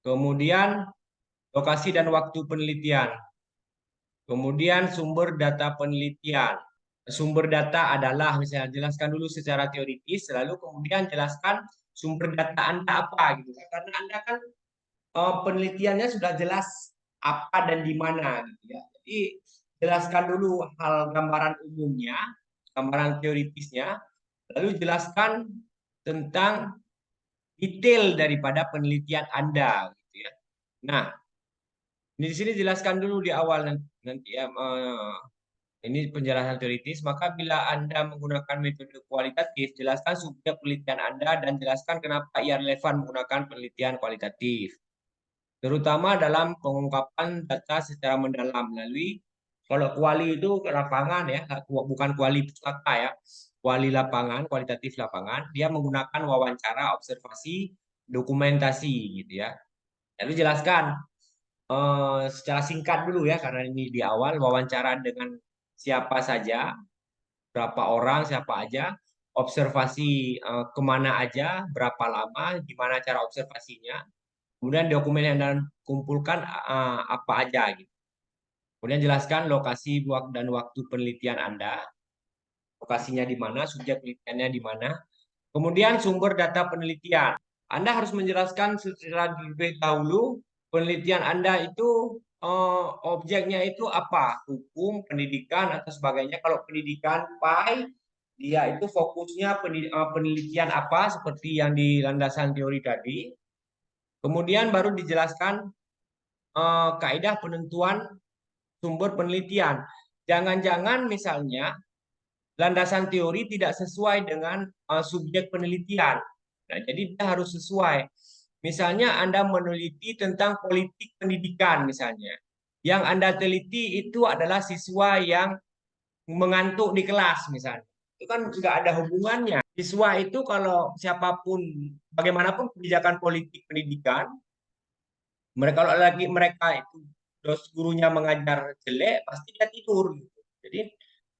kemudian lokasi dan waktu penelitian, kemudian sumber data penelitian. Sumber data adalah misalnya jelaskan dulu secara teoritis, lalu kemudian jelaskan sumber data Anda apa gitu. Karena Anda kan penelitiannya sudah jelas apa dan di mana gitu ya. Jadi jelaskan dulu hal gambaran umumnya, gambaran teoritisnya, lalu jelaskan tentang detail daripada penelitian Anda gitu ya. Nah, di sini jelaskan dulu di awal nanti ya, ini penjelasan teoritis. Maka bila Anda menggunakan metode kualitatif, jelaskan subjek penelitian Anda dan jelaskan kenapa ia relevan menggunakan penelitian kualitatif. Terutama dalam pengungkapan data secara mendalam melalui, kalau kuali itu ke lapangan ya, bukan kuali pustaka ya, kuali lapangan, kualitatif lapangan, dia menggunakan wawancara, observasi, dokumentasi gitu ya. Lalu jelaskan secara singkat dulu ya, karena ini di awal, wawancara dengan siapa saja, berapa orang, siapa aja, observasi kemana aja, berapa lama, gimana cara observasinya, kemudian dokumen yang Anda kumpulkan apa aja gitu. Kemudian jelaskan lokasi dan waktu penelitian Anda, lokasinya di mana, subjek penelitiannya di mana. Kemudian sumber data penelitian. Anda harus menjelaskan secara lebih dahulu penelitian Anda itu objeknya itu apa, hukum, pendidikan atau sebagainya. Kalau pendidikan PAI, dia itu fokusnya penelitian apa seperti yang di landasan teori tadi. Kemudian baru dijelaskan kaidah penentuan sumber penelitian. Jangan-jangan misalnya landasan teori tidak sesuai dengan subjek penelitian. Nah, jadi dia harus sesuai. Misalnya Anda meneliti tentang politik pendidikan misalnya. Yang Anda teliti itu adalah siswa yang mengantuk di kelas misalnya. Itu kan nggak ada hubungannya. Siswa itu kalau siapapun, bagaimanapun kebijakan politik pendidikan, mereka kalau lagi mereka itu gurunya mengajar jelek, pasti dia tidur gitu. Jadi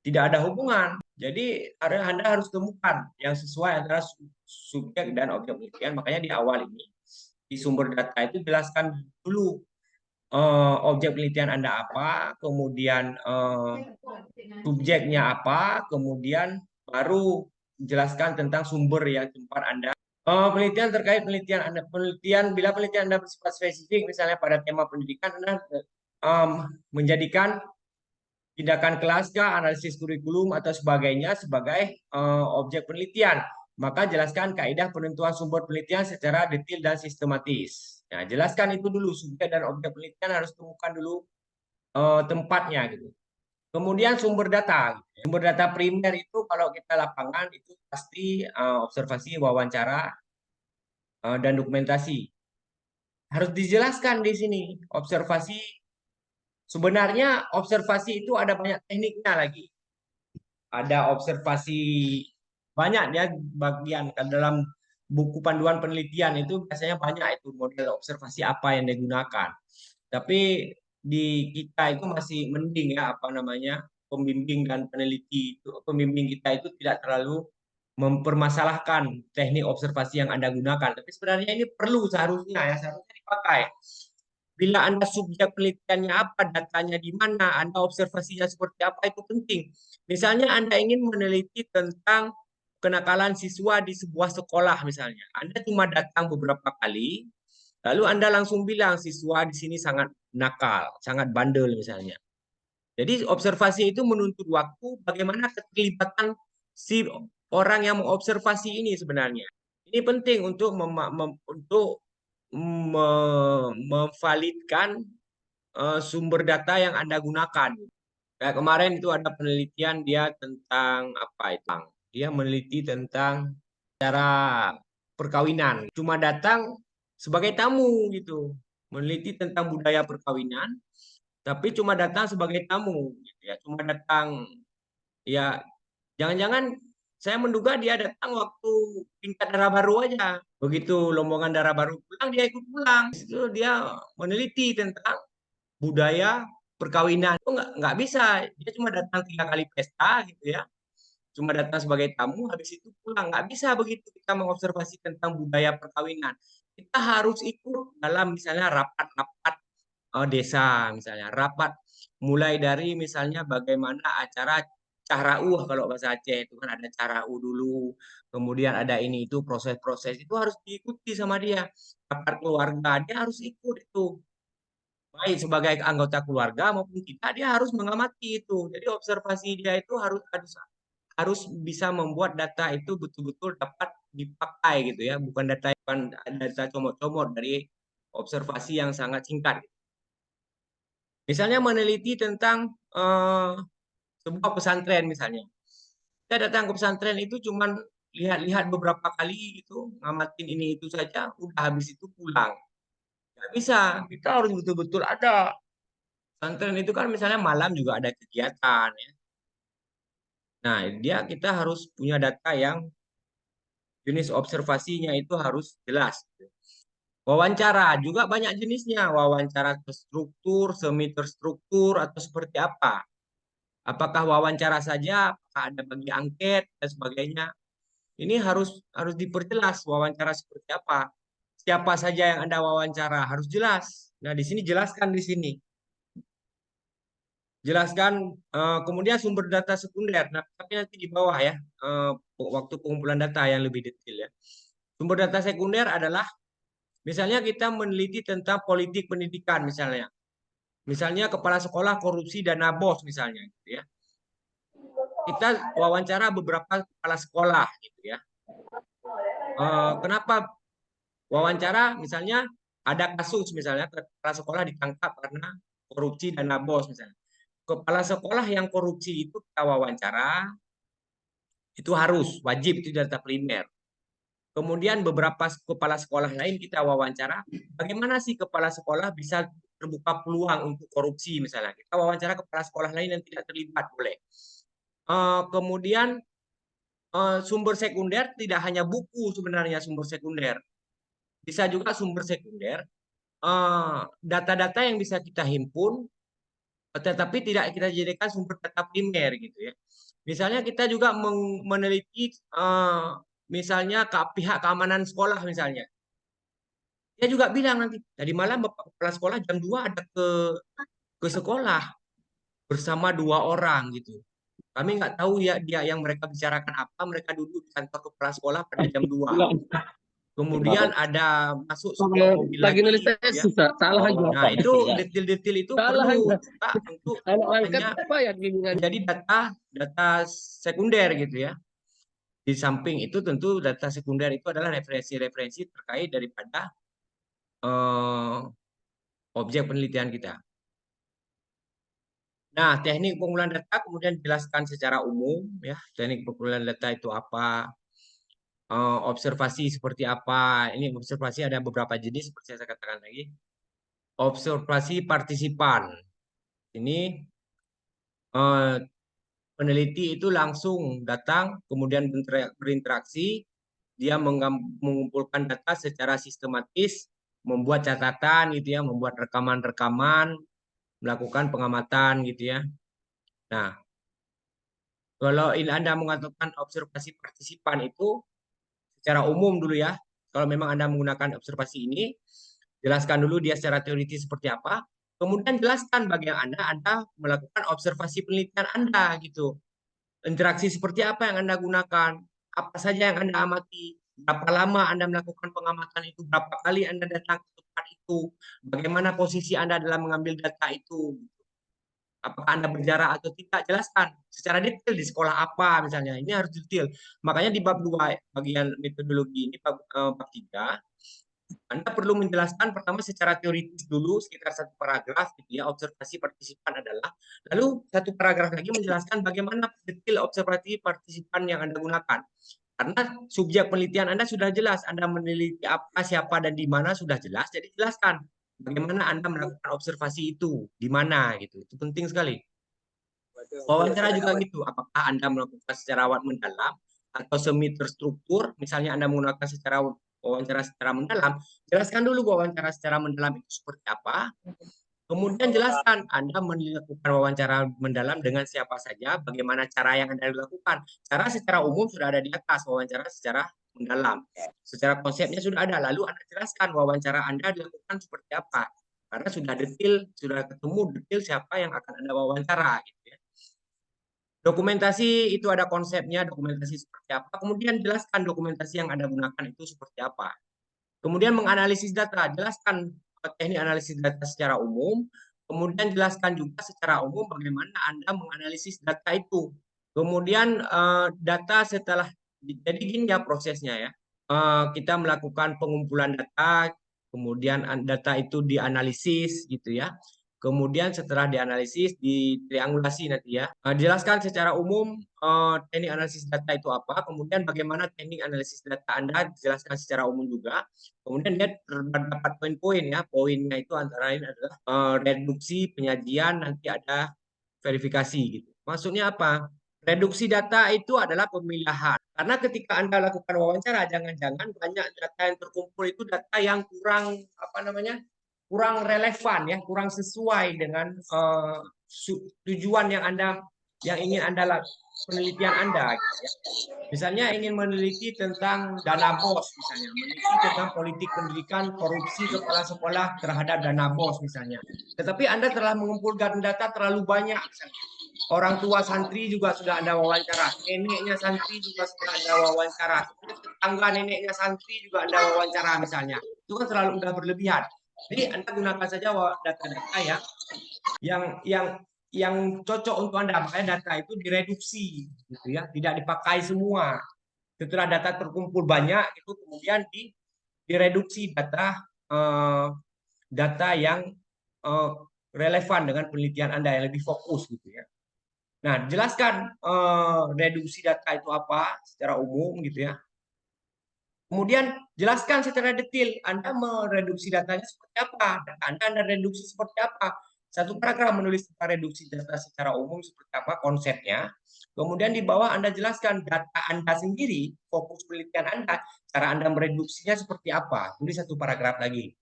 tidak ada hubungan. Jadi Anda harus temukan yang sesuai antara subjek dan objek penelitian. Makanya di awal ini di sumber data itu jelaskan dulu objek penelitian Anda apa, kemudian subjeknya apa, kemudian baru jelaskan tentang sumber yang tempat Anda. Penelitian terkait bila penelitian Anda bersifat spesifik, misalnya pada tema pendidikan, Anda menjadikan tindakan kelas, analisis kurikulum atau sebagainya sebagai objek penelitian. Maka jelaskan kaidah penentuan sumber penelitian secara detail dan sistematis. Nah, jelaskan itu dulu, subjek dan objek penelitian harus temukan dulu tempatnya gitu. Kemudian sumber data. Sumber data primer itu kalau kita lapangan itu pasti observasi, wawancara, dan dokumentasi. Harus dijelaskan di sini. Sebenarnya observasi itu ada banyak tekniknya lagi. Ada observasi banyak ya bagian dalam buku panduan penelitian itu biasanya banyak itu model observasi apa yang digunakan. Tapi di kita itu masih mending ya apa namanya pembimbing dan peneliti itu pembimbing kita itu tidak terlalu mempermasalahkan teknik observasi yang Anda gunakan. Tapi sebenarnya ini perlu seharusnya dipakai. Bila Anda subjek penelitiannya apa, datanya di mana, Anda observasinya seperti apa, itu penting. Misalnya Anda ingin meneliti tentang kenakalan siswa di sebuah sekolah misalnya. Anda cuma datang beberapa kali, lalu Anda langsung bilang siswa di sini sangat nakal, sangat bandel misalnya. Jadi observasi itu menuntut waktu bagaimana keterlibatan si orang yang mengobservasi ini sebenarnya. Ini penting untuk memvalidkan sumber data yang Anda gunakan. Kayak kemarin itu ada penelitian dia tentang apa itu? Dia meneliti tentang cara perkawinan. Cuma datang sebagai tamu gitu. Meneliti tentang budaya perkawinan, tapi cuma datang sebagai tamu gitu ya. Cuma datang ya jangan-jangan saya menduga dia datang waktu tingkat darah baru aja. Begitu rombongan darah baru pulang, dia ikut pulang. Itu dia meneliti tentang budaya perkawinan. Itu nggak bisa. Dia cuma datang 3 kali pesta gitu ya. Cuma datang sebagai tamu, habis itu pulang. Nggak bisa begitu kita mengobservasi tentang budaya perkawinan. Kita harus ikut dalam misalnya rapat-rapat desa, misalnya rapat mulai dari misalnya bagaimana acara carau kalau bahasa Aceh itu kan ada carau dulu, kemudian ada ini itu proses-proses itu harus diikuti sama dia. Rapat keluarga dia harus ikut itu baik sebagai anggota keluarga maupun kita dia harus mengamati itu. Jadi observasi dia itu harus harus bisa membuat data itu betul-betul dapat dipakai gitu ya, bukan data comot-comot dari observasi yang sangat singkat. Misalnya meneliti tentang sebuah pesantren misalnya. Kita datang ke pesantren itu cuman lihat-lihat beberapa kali gitu, ngamatin ini itu saja, udah habis itu pulang. Nggak bisa, kita harus betul-betul ada. Pesantren itu kan misalnya malam juga ada kegiatan ya. Nah, kita harus punya data yang jenis observasinya itu harus jelas. Wawancara juga banyak jenisnya, wawancara terstruktur, semi terstruktur atau seperti apa. Apakah wawancara saja, apakah ada bagi angket dan sebagainya. Ini harus harus diperjelas wawancara seperti apa. Siapa saja yang Anda wawancara harus jelas. Nah, di sini jelaskan di sini. Jelaskan kemudian sumber data sekunder. Nah, tapi nanti di bawah ya waktu pengumpulan data yang lebih detail ya. Sumber data sekunder adalah misalnya kita meneliti tentang politik pendidikan misalnya. Misalnya kepala sekolah korupsi dana BOS misalnya gitu ya. Kita wawancara beberapa kepala sekolah gitu ya. Kenapa wawancara misalnya ada kasus misalnya kepala sekolah ditangkap karena korupsi dana BOS misalnya. Kepala sekolah yang korupsi itu kita wawancara, itu harus wajib itu data primer. Kemudian beberapa kepala sekolah lain kita wawancara, bagaimana sih kepala sekolah bisa terbuka peluang untuk korupsi misalnya. Kita wawancara kepala sekolah lain yang tidak terlibat boleh. Kemudian sumber sekunder tidak hanya buku sebenarnya sumber sekunder. Bisa juga sumber sekunder data-data yang bisa kita himpun tetapi tidak kita jadikan sumber data primer gitu ya. Misalnya kita juga meneliti misalnya ke pihak keamanan sekolah misalnya. Dia juga bilang nanti, tadi malam Bapak Kepala Sekolah jam 2 ada ke sekolah bersama 2 orang gitu. Kami nggak tahu ya dia yang mereka bicarakan apa, mereka duduk di kantor kepala sekolah pada jam 2. Kemudian ada masuk sebuah mobil Lagi nulis lagi tes ya. susah, salah aja. Nah, itu detail-detail itu Salah perlu aja. juga untuk Anak angkat hanya apa ya bimbingan? menjadi data sekunder gitu ya. Di samping itu tentu data sekunder itu adalah referensi-referensi terkait daripada objek penelitian kita. Nah, teknik pengumpulan data kemudian dijelaskan secara umum ya. Teknik pengumpulan data itu apa? Observasi seperti apa? Ini observasi ada beberapa jenis seperti saya katakan tadi. Observasi partisipan. Ini eh, peneliti itu langsung datang, kemudian berinteraksi, dia mengumpulkan data secara sistematis, membuat catatan gitu ya, membuat rekaman-rekaman, melakukan pengamatan gitu ya. Nah, kalau ini Anda mengatakan observasi partisipan itu secara umum dulu ya. Kalau memang Anda menggunakan observasi ini, jelaskan dulu dia secara teoritis seperti apa. Kemudian jelaskan bagi Anda melakukan observasi penelitian Anda gitu. Interaksi seperti apa yang Anda gunakan? Apa saja yang Anda amati? Berapa lama Anda melakukan pengamatan itu? Berapa kali Anda datang ke tempat itu? Bagaimana posisi Anda dalam mengambil data itu? Apakah Anda berjarak atau tidak? Jelaskan secara detail di sekolah apa misalnya. Ini harus detail. Makanya di bab 2 bagian metodologi ini bab 3 Anda perlu menjelaskan pertama secara teoritis dulu sekitar 1 paragraf gitu ya. Observasi partisipan adalah, lalu 1 paragraf lagi menjelaskan bagaimana detail observasi partisipan yang Anda gunakan. Karena subjek penelitian Anda sudah jelas, Anda meneliti apa, siapa dan di mana sudah jelas, jadi jelaskan bagaimana Anda melakukan observasi itu, di mana gitu. Itu penting sekali. Wawancara juga gitu, apakah Anda melakukan secara mendalam atau semi terstruktur, misalnya Anda menggunakan secara wawancara secara mendalam, jelaskan dulu wawancara secara mendalam itu seperti apa, kemudian jelaskan Anda melakukan wawancara mendalam dengan siapa saja, bagaimana cara yang Anda lakukan. Cara secara umum sudah ada di atas, wawancara secara mendalam. Secara konsepnya sudah ada, lalu Anda jelaskan wawancara Anda dilakukan seperti apa. Karena sudah detail, sudah ketemu detail siapa yang akan Anda wawancara. Gitu ya. Dokumentasi itu ada konsepnya, dokumentasi seperti apa. Kemudian jelaskan dokumentasi yang Anda gunakan itu seperti apa. Kemudian menganalisis data, jelaskan teknik analisis data secara umum. Kemudian jelaskan juga secara umum bagaimana Anda menganalisis data itu. Kemudian data setelah, jadi gini ya prosesnya ya. Kita melakukan pengumpulan data, kemudian data itu dianalisis gitu ya. Kemudian setelah dianalisis, ditriangulasi nanti ya. Jelaskan secara umum teknik analisis data itu apa, kemudian bagaimana teknik analisis data Anda dijelaskan secara umum juga. Kemudian dia terdapat poin-poin ya. Poinnya itu antara lain adalah reduksi, penyajian, nanti ada verifikasi gitu. Maksudnya apa? Reduksi data itu adalah pemilahan. Karena ketika Anda lakukan wawancara, jangan-jangan banyak data yang terkumpul itu data yang kurang apa namanya? Kurang relevan ya, kurang sesuai dengan tujuan yang ingin Anda penelitian Anda gitu ya. Misalnya ingin meneliti tentang dana BOS misalnya, meneliti tentang politik pendidikan korupsi kepala sekolah terhadap dana BOS misalnya. Tetapi Anda telah mengumpulkan data terlalu banyak misalnya. Orang tua santri juga sudah Anda wawancara, neneknya santri juga sudah Anda wawancara, tetangga neneknya santri juga Anda wawancara misalnya. Itu kan terlalu udah berlebihan. Jadi Anda gunakan saja data-data yang cocok untuk Anda. Makanya data itu direduksi gitu ya, tidak dipakai semua. Setelah data terkumpul banyak itu kemudian direduksi data yang relevan dengan penelitian Anda yang lebih fokus gitu ya. Nah, jelaskan reduksi data itu apa secara umum gitu ya. Kemudian jelaskan secara detail Anda mereduksi datanya seperti apa, data Anda reduksi seperti apa. 1 paragraf menulis tentang reduksi data secara umum seperti apa konsepnya. Kemudian di bawah Anda jelaskan data Anda sendiri, fokus penelitian Anda, cara Anda mereduksinya seperti apa. Tulis 1 paragraf lagi.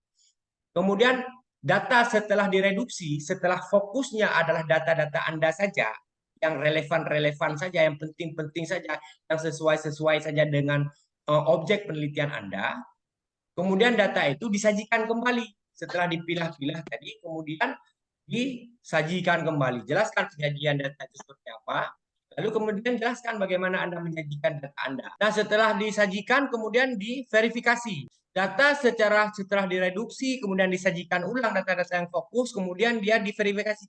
Kemudian data setelah direduksi, setelah fokusnya adalah data-data Anda saja, yang relevan-relevan saja, yang penting-penting saja, yang sesuai-sesuai saja dengan objek penelitian Anda. Kemudian data itu disajikan kembali setelah dipilah-pilah tadi, kemudian disajikan kembali. Jelaskan penyajian data itu seperti apa. Lalu kemudian jelaskan bagaimana Anda menyajikan data Anda. Nah, setelah disajikan kemudian diverifikasi. Data setelah direduksi, kemudian disajikan ulang data-data yang fokus, kemudian dia diverifikasi,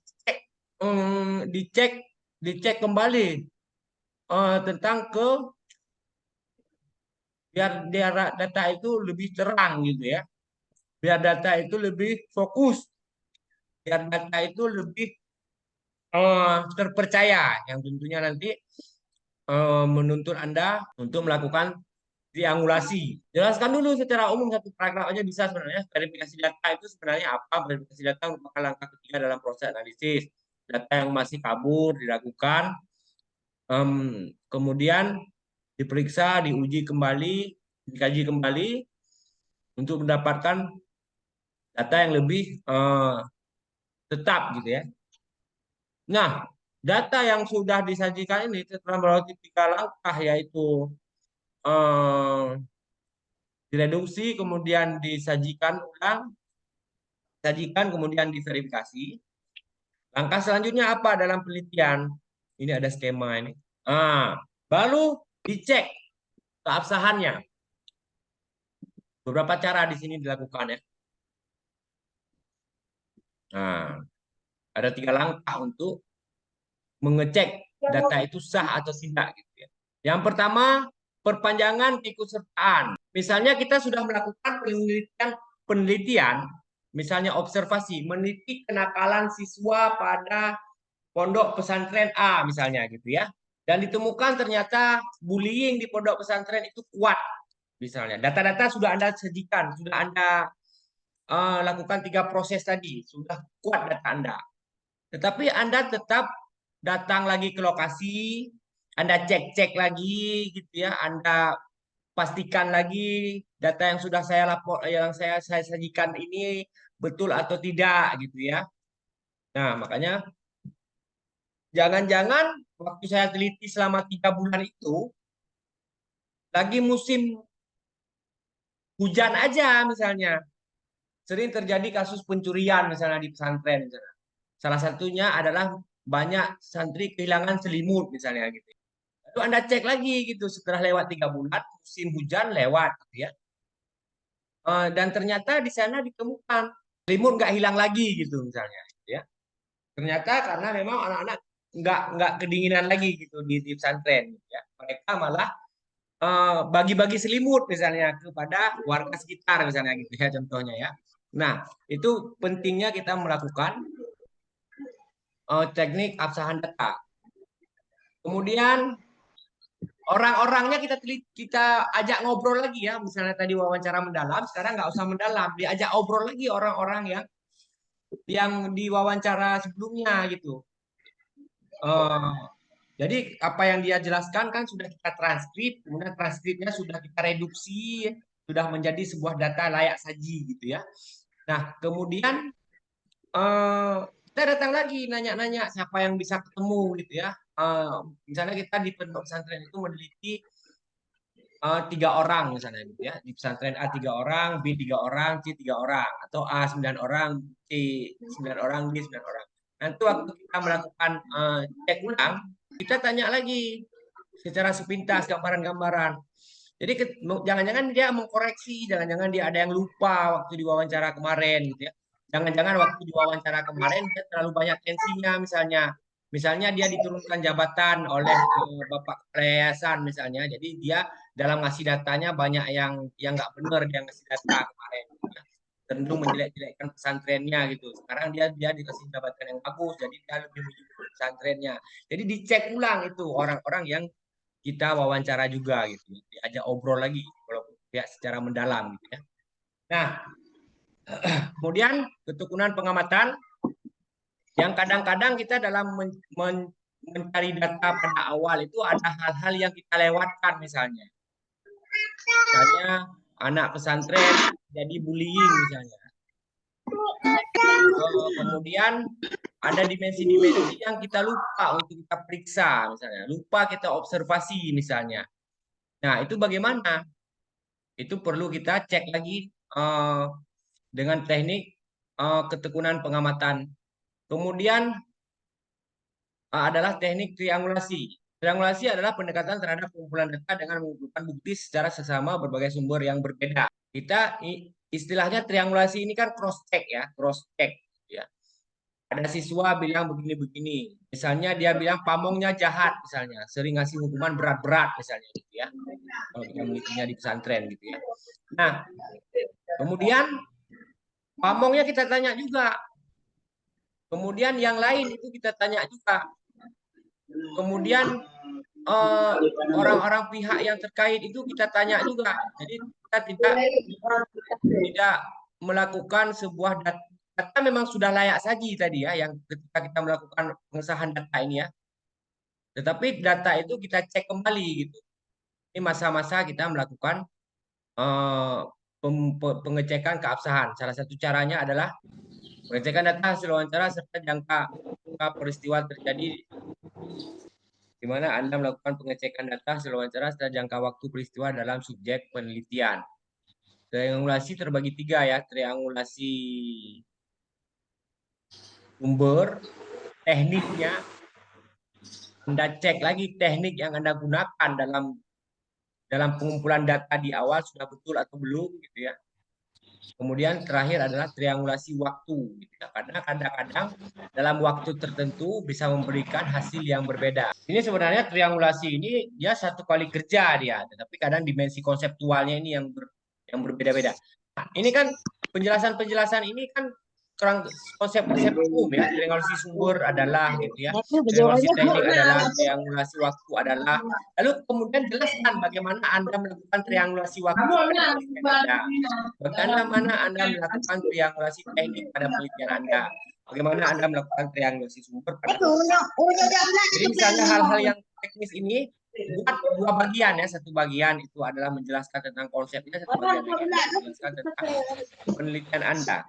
dicek kembali tentang biar data itu lebih terang gitu ya. Biar data itu lebih fokus, biar data itu lebih terpercaya, yang tentunya nanti menuntut Anda untuk melakukan triangulasi. Jelaskan dulu secara umum satu paragraf aja bisa sebenarnya. Verifikasi data itu sebenarnya apa? Verifikasi data merupakan langkah ketiga dalam proses analisis. Data yang masih kabur diragukan, kemudian diperiksa, diuji kembali, dikaji kembali untuk mendapatkan data yang lebih tetap gitu ya. Nah, data yang sudah disajikan ini setelah melewati 3 langkah, yaitu direduksi, kemudian disajikan ulang, sajikan, kemudian diverifikasi. Langkah selanjutnya apa dalam penelitian? Ini ada skema ini. Baru dicek keabsahannya. Beberapa cara di sini dilakukan ya. Nah, ada 3 langkah untuk mengecek data itu sah atau tidak gitu ya. Yang pertama, perpanjangan keikutsertaan. Misalnya kita sudah melakukan penelitian, misalnya observasi, meneliti kenakalan siswa pada pondok pesantren A misalnya gitu ya. Dan ditemukan ternyata bullying di pondok pesantren itu kuat misalnya. Data-data sudah Anda sajikan, sudah Anda lakukan 3 proses tadi, sudah kuat data Anda. Tetapi Anda tetap datang lagi ke lokasi, Anda cek-cek lagi gitu ya, Anda pastikan lagi data yang sudah saya sajikan ini betul atau tidak gitu ya. Nah, makanya jangan-jangan waktu saya teliti selama 3 bulan itu lagi musim hujan aja misalnya. Sering terjadi kasus pencurian misalnya di pesantren misalnya. Salah satunya adalah banyak santri kehilangan selimut misalnya gitu. Lalu Anda cek lagi gitu setelah lewat 3 bulan musim hujan lewat gitu ya. Dan ternyata di sana ditemukan selimut nggak hilang lagi gitu misalnya gitu ya. Ternyata karena memang anak-anak nggak kedinginan lagi gitu di pesantren gitu ya. Mereka malah bagi-bagi selimut misalnya kepada warga sekitar misalnya gitu ya contohnya ya. Nah, itu pentingnya kita melakukan teknik absahan data. Kemudian orang-orangnya kita ajak ngobrol lagi ya, misalnya tadi wawancara mendalam, sekarang nggak usah mendalam, diajak ngobrol lagi orang-orang yang diwawancara sebelumnya gitu. Jadi apa yang dia jelaskan kan sudah kita transkrip, kemudian transkripnya sudah kita reduksi, sudah menjadi sebuah data layak saji gitu ya. Nah, kemudian kita datang lagi nanya-nanya siapa yang bisa ketemu gitu ya. Misalnya kita di pondok pesantren itu meneliti 3 orang misalnya gitu ya. Di pesantren A 3 orang, B 3 orang, C 3 orang, atau A 9 orang, C 9 orang, D 9 orang. Nanti waktu kita melakukan cek ulang, kita tanya lagi secara sepintas gambaran-gambaran. Jadi jangan-jangan dia mengkoreksi, jangan-jangan dia ada yang lupa waktu diwawancara kemarin gitu ya. Jangan-jangan waktu diwawancara kemarin dia terlalu banyak tensinya misalnya. Misalnya dia diturunkan jabatan oleh Bapak Yayasan misalnya. Jadi dia dalam ngasih datanya banyak yang nggak benar dia ngasih data kemarin. Gitu ya. Cenderung menjelek-jelekkan pesantrennya gitu. Sekarang dia dikasih jabatan yang bagus, jadi dia lebih menjadi pesantrennya. Jadi dicek ulang itu orang-orang yang kita wawancara juga gitu, diajak obrol lagi kalau ya secara mendalam gitu ya. Nah, kemudian ketekunan pengamatan yang kadang-kadang kita dalam mencari data pada awal itu ada hal-hal yang kita lewatkan misalnya anak pesantren jadi bullying misalnya. Kemudian ada dimensi-dimensi yang kita lupa untuk kita periksa misalnya, lupa kita observasi misalnya. Nah, itu bagaimana? Itu perlu kita cek lagi dengan teknik ketekunan pengamatan. Kemudian adalah teknik triangulasi. Triangulasi adalah pendekatan terhadap pengumpulan data dengan mengumpulkan bukti secara seksama berbagai sumber yang berbeda. Kita istilahnya triangulasi ini kan cross check ya, cross check ya. Ada siswa bilang begini-begini. Misalnya dia bilang pamongnya jahat misalnya, sering ngasih hukuman berat-berat misalnya gitu ya. Kalau kita menelitinya di pesantren gitu ya. Nah, kemudian pamongnya kita tanya juga. Kemudian yang lain itu kita tanya juga. Kemudian orang-orang pihak yang terkait itu kita tanya juga. Jadi kita tidak melakukan sebuah data memang sudah layak saji tadi ya, yang ketika kita melakukan pengesahan data ini ya. Tetapi data itu kita cek kembali gitu. Ini masa-masa kita melakukan pengecekan keabsahan. Salah satu caranya adalah pengecekan data hasil wawancara serta jangka peristiwa terjadi di mana Anda melakukan pengecekan data hasil wawancara serta jangka waktu peristiwa dalam subjek penelitian. Triangulasi terbagi 3 ya, triangulasi sumber, tekniknya, Anda cek lagi teknik yang Anda gunakan dalam pengumpulan data di awal sudah betul atau belum gitu ya. Kemudian terakhir adalah triangulasi waktu gitu ya. Karena kadang-kadang dalam waktu tertentu bisa memberikan hasil yang berbeda. Ini sebenarnya triangulasi ini dia satu kali kerja dia, tetapi kadang dimensi konseptualnya ini yang berbeda-beda. Nah, ini kan penjelasan-penjelasan ini kan konsep-konsep umum ya. Triangulasi sumber adalah gitu ya. Triangulasi teknik adalah, triangulasi waktu adalah. Lalu kemudian jelaskan bagaimana Anda melakukan triangulasi waktu pada penelitian Anda. Bagaimana Anda melakukan triangulasi teknik pada penelitian Anda. Bagaimana Anda melakukan triangulasi sumber pada jadi misalnya hal-hal yang teknis ini buat 2 bagian ya. Satu bagian itu adalah menjelaskan tentang konsepnya, satu bagian lagi adalah menjelaskan tentang penelitian Anda.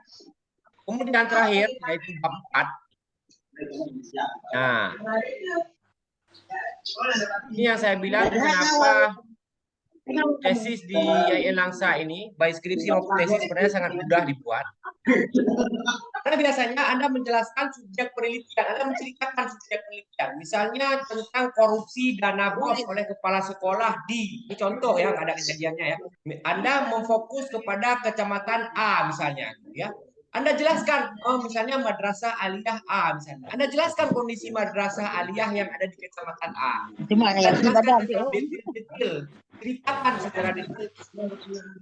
Kemudian terakhir yaitu bab 4. Nah, ini yang saya bilang kenapa tesis di IAIN Langsa ini, baik skripsi maupun tesis sebenarnya sangat mudah dibuat. Karena biasanya Anda menjelaskan subjek penelitian, Anda menceritakan subjek penelitian. Misalnya tentang korupsi dana BOS oleh kepala sekolah ini contoh ya, ada kejadiannya ya. Anda memfokus kepada kecamatan A misalnya, ya. Anda jelaskan, misalnya Madrasah Aliyah A misalnya. Anda jelaskan kondisi Madrasah Aliyah yang ada di kecamatan A. Anda jelaskan tentang detail-detail. Ceritakan secara detail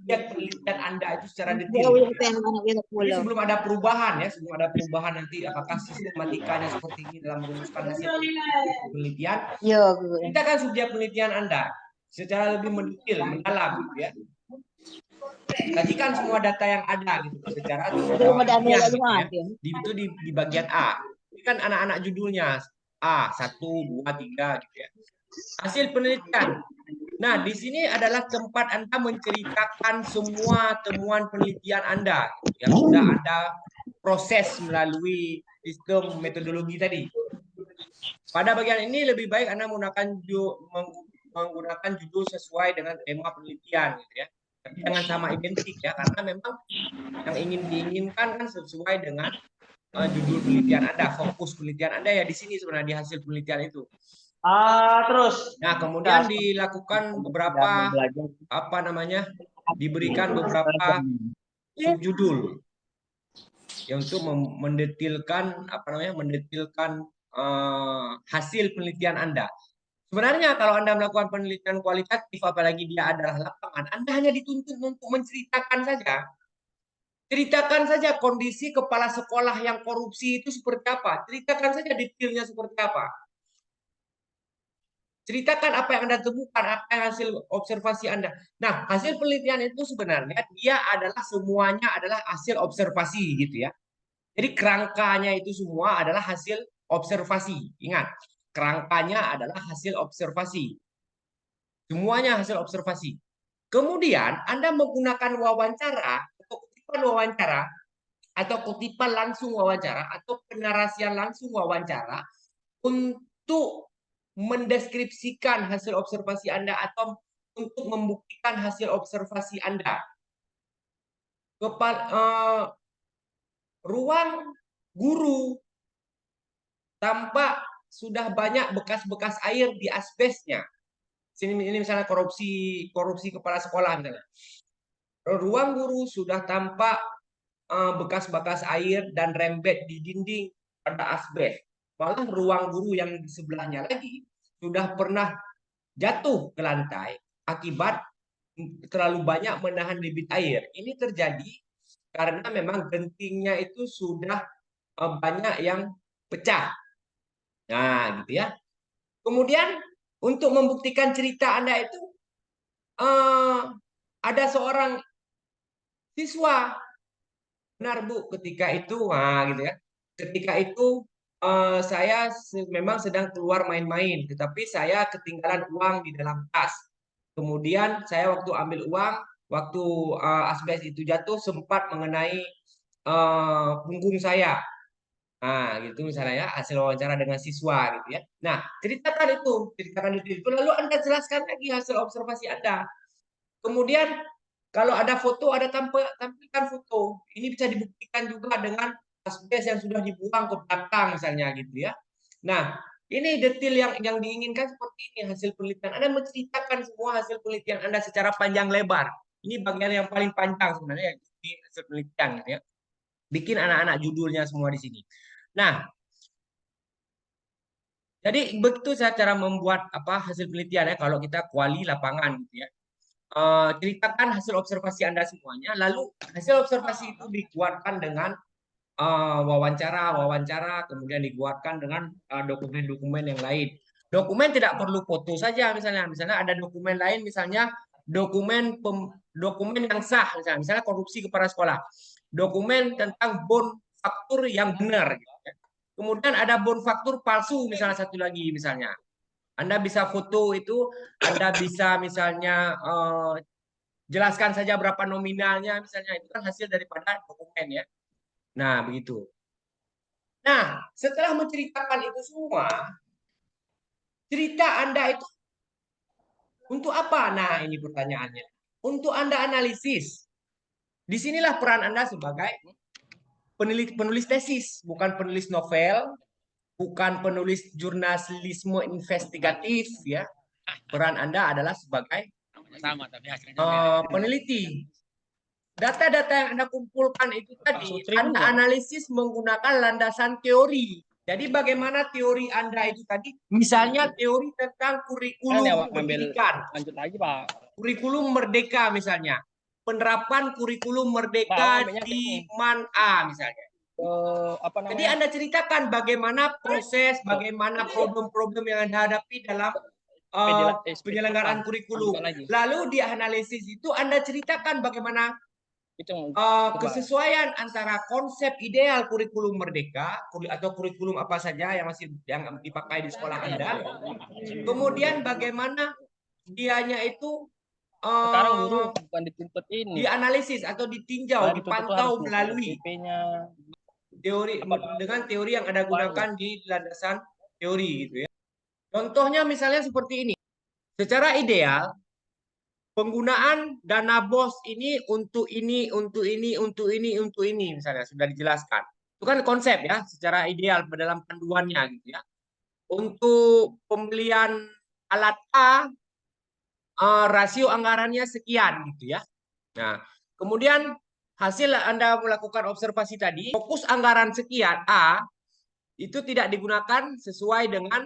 penelitian Anda itu secara detail. Jadi sebelum ada perubahan ya, sebelum ada perubahan nanti apakah sistematikanya seperti ini dalam merumuskan hasil penelitian, kita kan subjek penelitian Anda secara lebih mendetail, mendalam gitu ya. Kajikan semua data yang ada gitu secara ilmiah gitu ya. Itu di bagian A. Ini kan anak-anak judulnya A 1, 2, 3 gitu ya. Hasil penelitian. Nah, di sini adalah tempat Anda menceritakan semua temuan penelitian Anda yang sudah Anda proses melalui sistem metodologi tadi. Pada bagian ini lebih baik Anda menggunakan judul sesuai dengan tema penelitian gitu ya. Tapi jangan sama identik ya, karena memang yang ingin diinginkan kan sesuai dengan judul penelitian Anda, fokus penelitian Anda ya di sini sebenarnya di hasil penelitian itu. Terus. Nah, kemudian dilakukan beberapa diberikan beberapa subjudul ya untuk mendetilkan hasil penelitian Anda. Sebenarnya kalau Anda melakukan penelitian kualitatif, apalagi dia adalah lapangan, Anda hanya dituntut untuk menceritakan saja. Ceritakan saja kondisi kepala sekolah yang korupsi itu seperti apa. Ceritakan saja detailnya seperti apa. Ceritakan apa yang Anda temukan, apa yang hasil observasi Anda. Nah, hasil penelitian itu sebenarnya dia adalah semuanya adalah hasil observasi gitu ya. Jadi kerangkanya itu semua adalah hasil observasi. Ingat, kerangkanya adalah hasil observasi. Semuanya hasil observasi. Kemudian Anda menggunakan wawancara atau kutipan wawancara atau kutipan langsung wawancara atau penarasian langsung wawancara untuk mendeskripsikan hasil observasi Anda atau untuk membuktikan hasil observasi Anda. ruang guru tampak sudah banyak bekas-bekas air di asbesnya. Ini misalnya korupsi kepala sekolah misalnya. Ruang guru sudah tampak bekas-bekas air dan rembet di dinding pada asbes. Malah ruang guru yang di sebelahnya lagi sudah pernah jatuh ke lantai akibat terlalu banyak menahan debit air. Ini terjadi karena memang gentingnya itu sudah banyak yang pecah. Nah, gitu ya. Kemudian untuk membuktikan cerita Anda itu ada seorang siswa, benar Bu, ketika itu, gitu ya. Ketika itu saya memang sedang keluar main-main, tetapi saya ketinggalan uang di dalam tas. Kemudian saya waktu ambil uang, waktu asbes itu jatuh sempat mengenai punggung saya. Nah, gitu misalnya ya, hasil wawancara dengan siswa gitu ya. Nah, ceritakan itu. Lalu Anda jelaskan lagi hasil observasi Anda. Kemudian kalau ada foto, ada tampilkan foto. Ini bisa dibuktikan juga dengan asbes yang sudah dibuang ke belakang misalnya gitu ya. Nah, ini detail yang diinginkan seperti ini hasil penelitian. Anda menceritakan semua hasil penelitian Anda secara panjang lebar. Ini bagian yang paling panjang sebenarnya di hasil penelitian gitu ya. Bikin anak-anak judulnya semua di sini. Nah, jadi begitu saya cara membuat hasil penelitian ya kalau kita kuali lapangan gitu ya. Ceritakan hasil observasi Anda semuanya, lalu hasil observasi itu dikuatkan dengan wawancara, kemudian dikuatkan dengan dokumen-dokumen yang lain. Dokumen tidak perlu foto saja misalnya ada dokumen lain misalnya dokumen yang sah misalnya korupsi kepala sekolah. Dokumen tentang bon faktur yang benar gitu ya. Kemudian ada bon faktur palsu misalnya satu lagi misalnya. Anda bisa foto itu, Anda bisa misalnya jelaskan saja berapa nominalnya misalnya itu kan hasil daripada dokumen ya. Nah, begitu. Nah, setelah menceritakan itu semua, cerita Anda itu untuk apa? Nah, ini pertanyaannya. Untuk Anda analisis. Disinilah peran Anda sebagai penulis tesis, bukan penulis novel, bukan penulis jurnalisme investigatif ya. Peran Anda adalah sebagai peneliti. Data-data yang Anda kumpulkan itu tadi Anda analisis menggunakan landasan teori. Jadi bagaimana teori Anda itu tadi? Misalnya teori tentang kurikulum pendidikan. Lanjut lagi, Pak. Kurikulum merdeka misalnya. Penerapan kurikulum merdeka di MAN A misalnya. Jadi Anda ceritakan bagaimana proses, bagaimana problem-problem yang Anda hadapi dalam penyelenggaraan kurikulum. Lalu di analisis itu Anda ceritakan bagaimana kesesuaian antara konsep ideal kurikulum merdeka atau kurikulum apa saja yang dipakai di sekolah Anda. Kemudian bagaimana dianya itu sekarang guru bukan dituntut ini. Dianalisis atau ditinjau, dipantau melalui teori dengan teori yang Anda gunakan di landasan teori gitu ya. Contohnya misalnya seperti ini. Secara ideal penggunaan dana BOS ini untuk ini, untuk ini, untuk ini, untuk ini, misalnya sudah dijelaskan. Itu kan konsep ya, secara ideal dalam panduannya gitu ya. Untuk pembelian alat A, rasio anggarannya sekian gitu ya. Nah, kemudian hasil Anda melakukan observasi tadi, fokus anggaran sekian A itu tidak digunakan sesuai dengan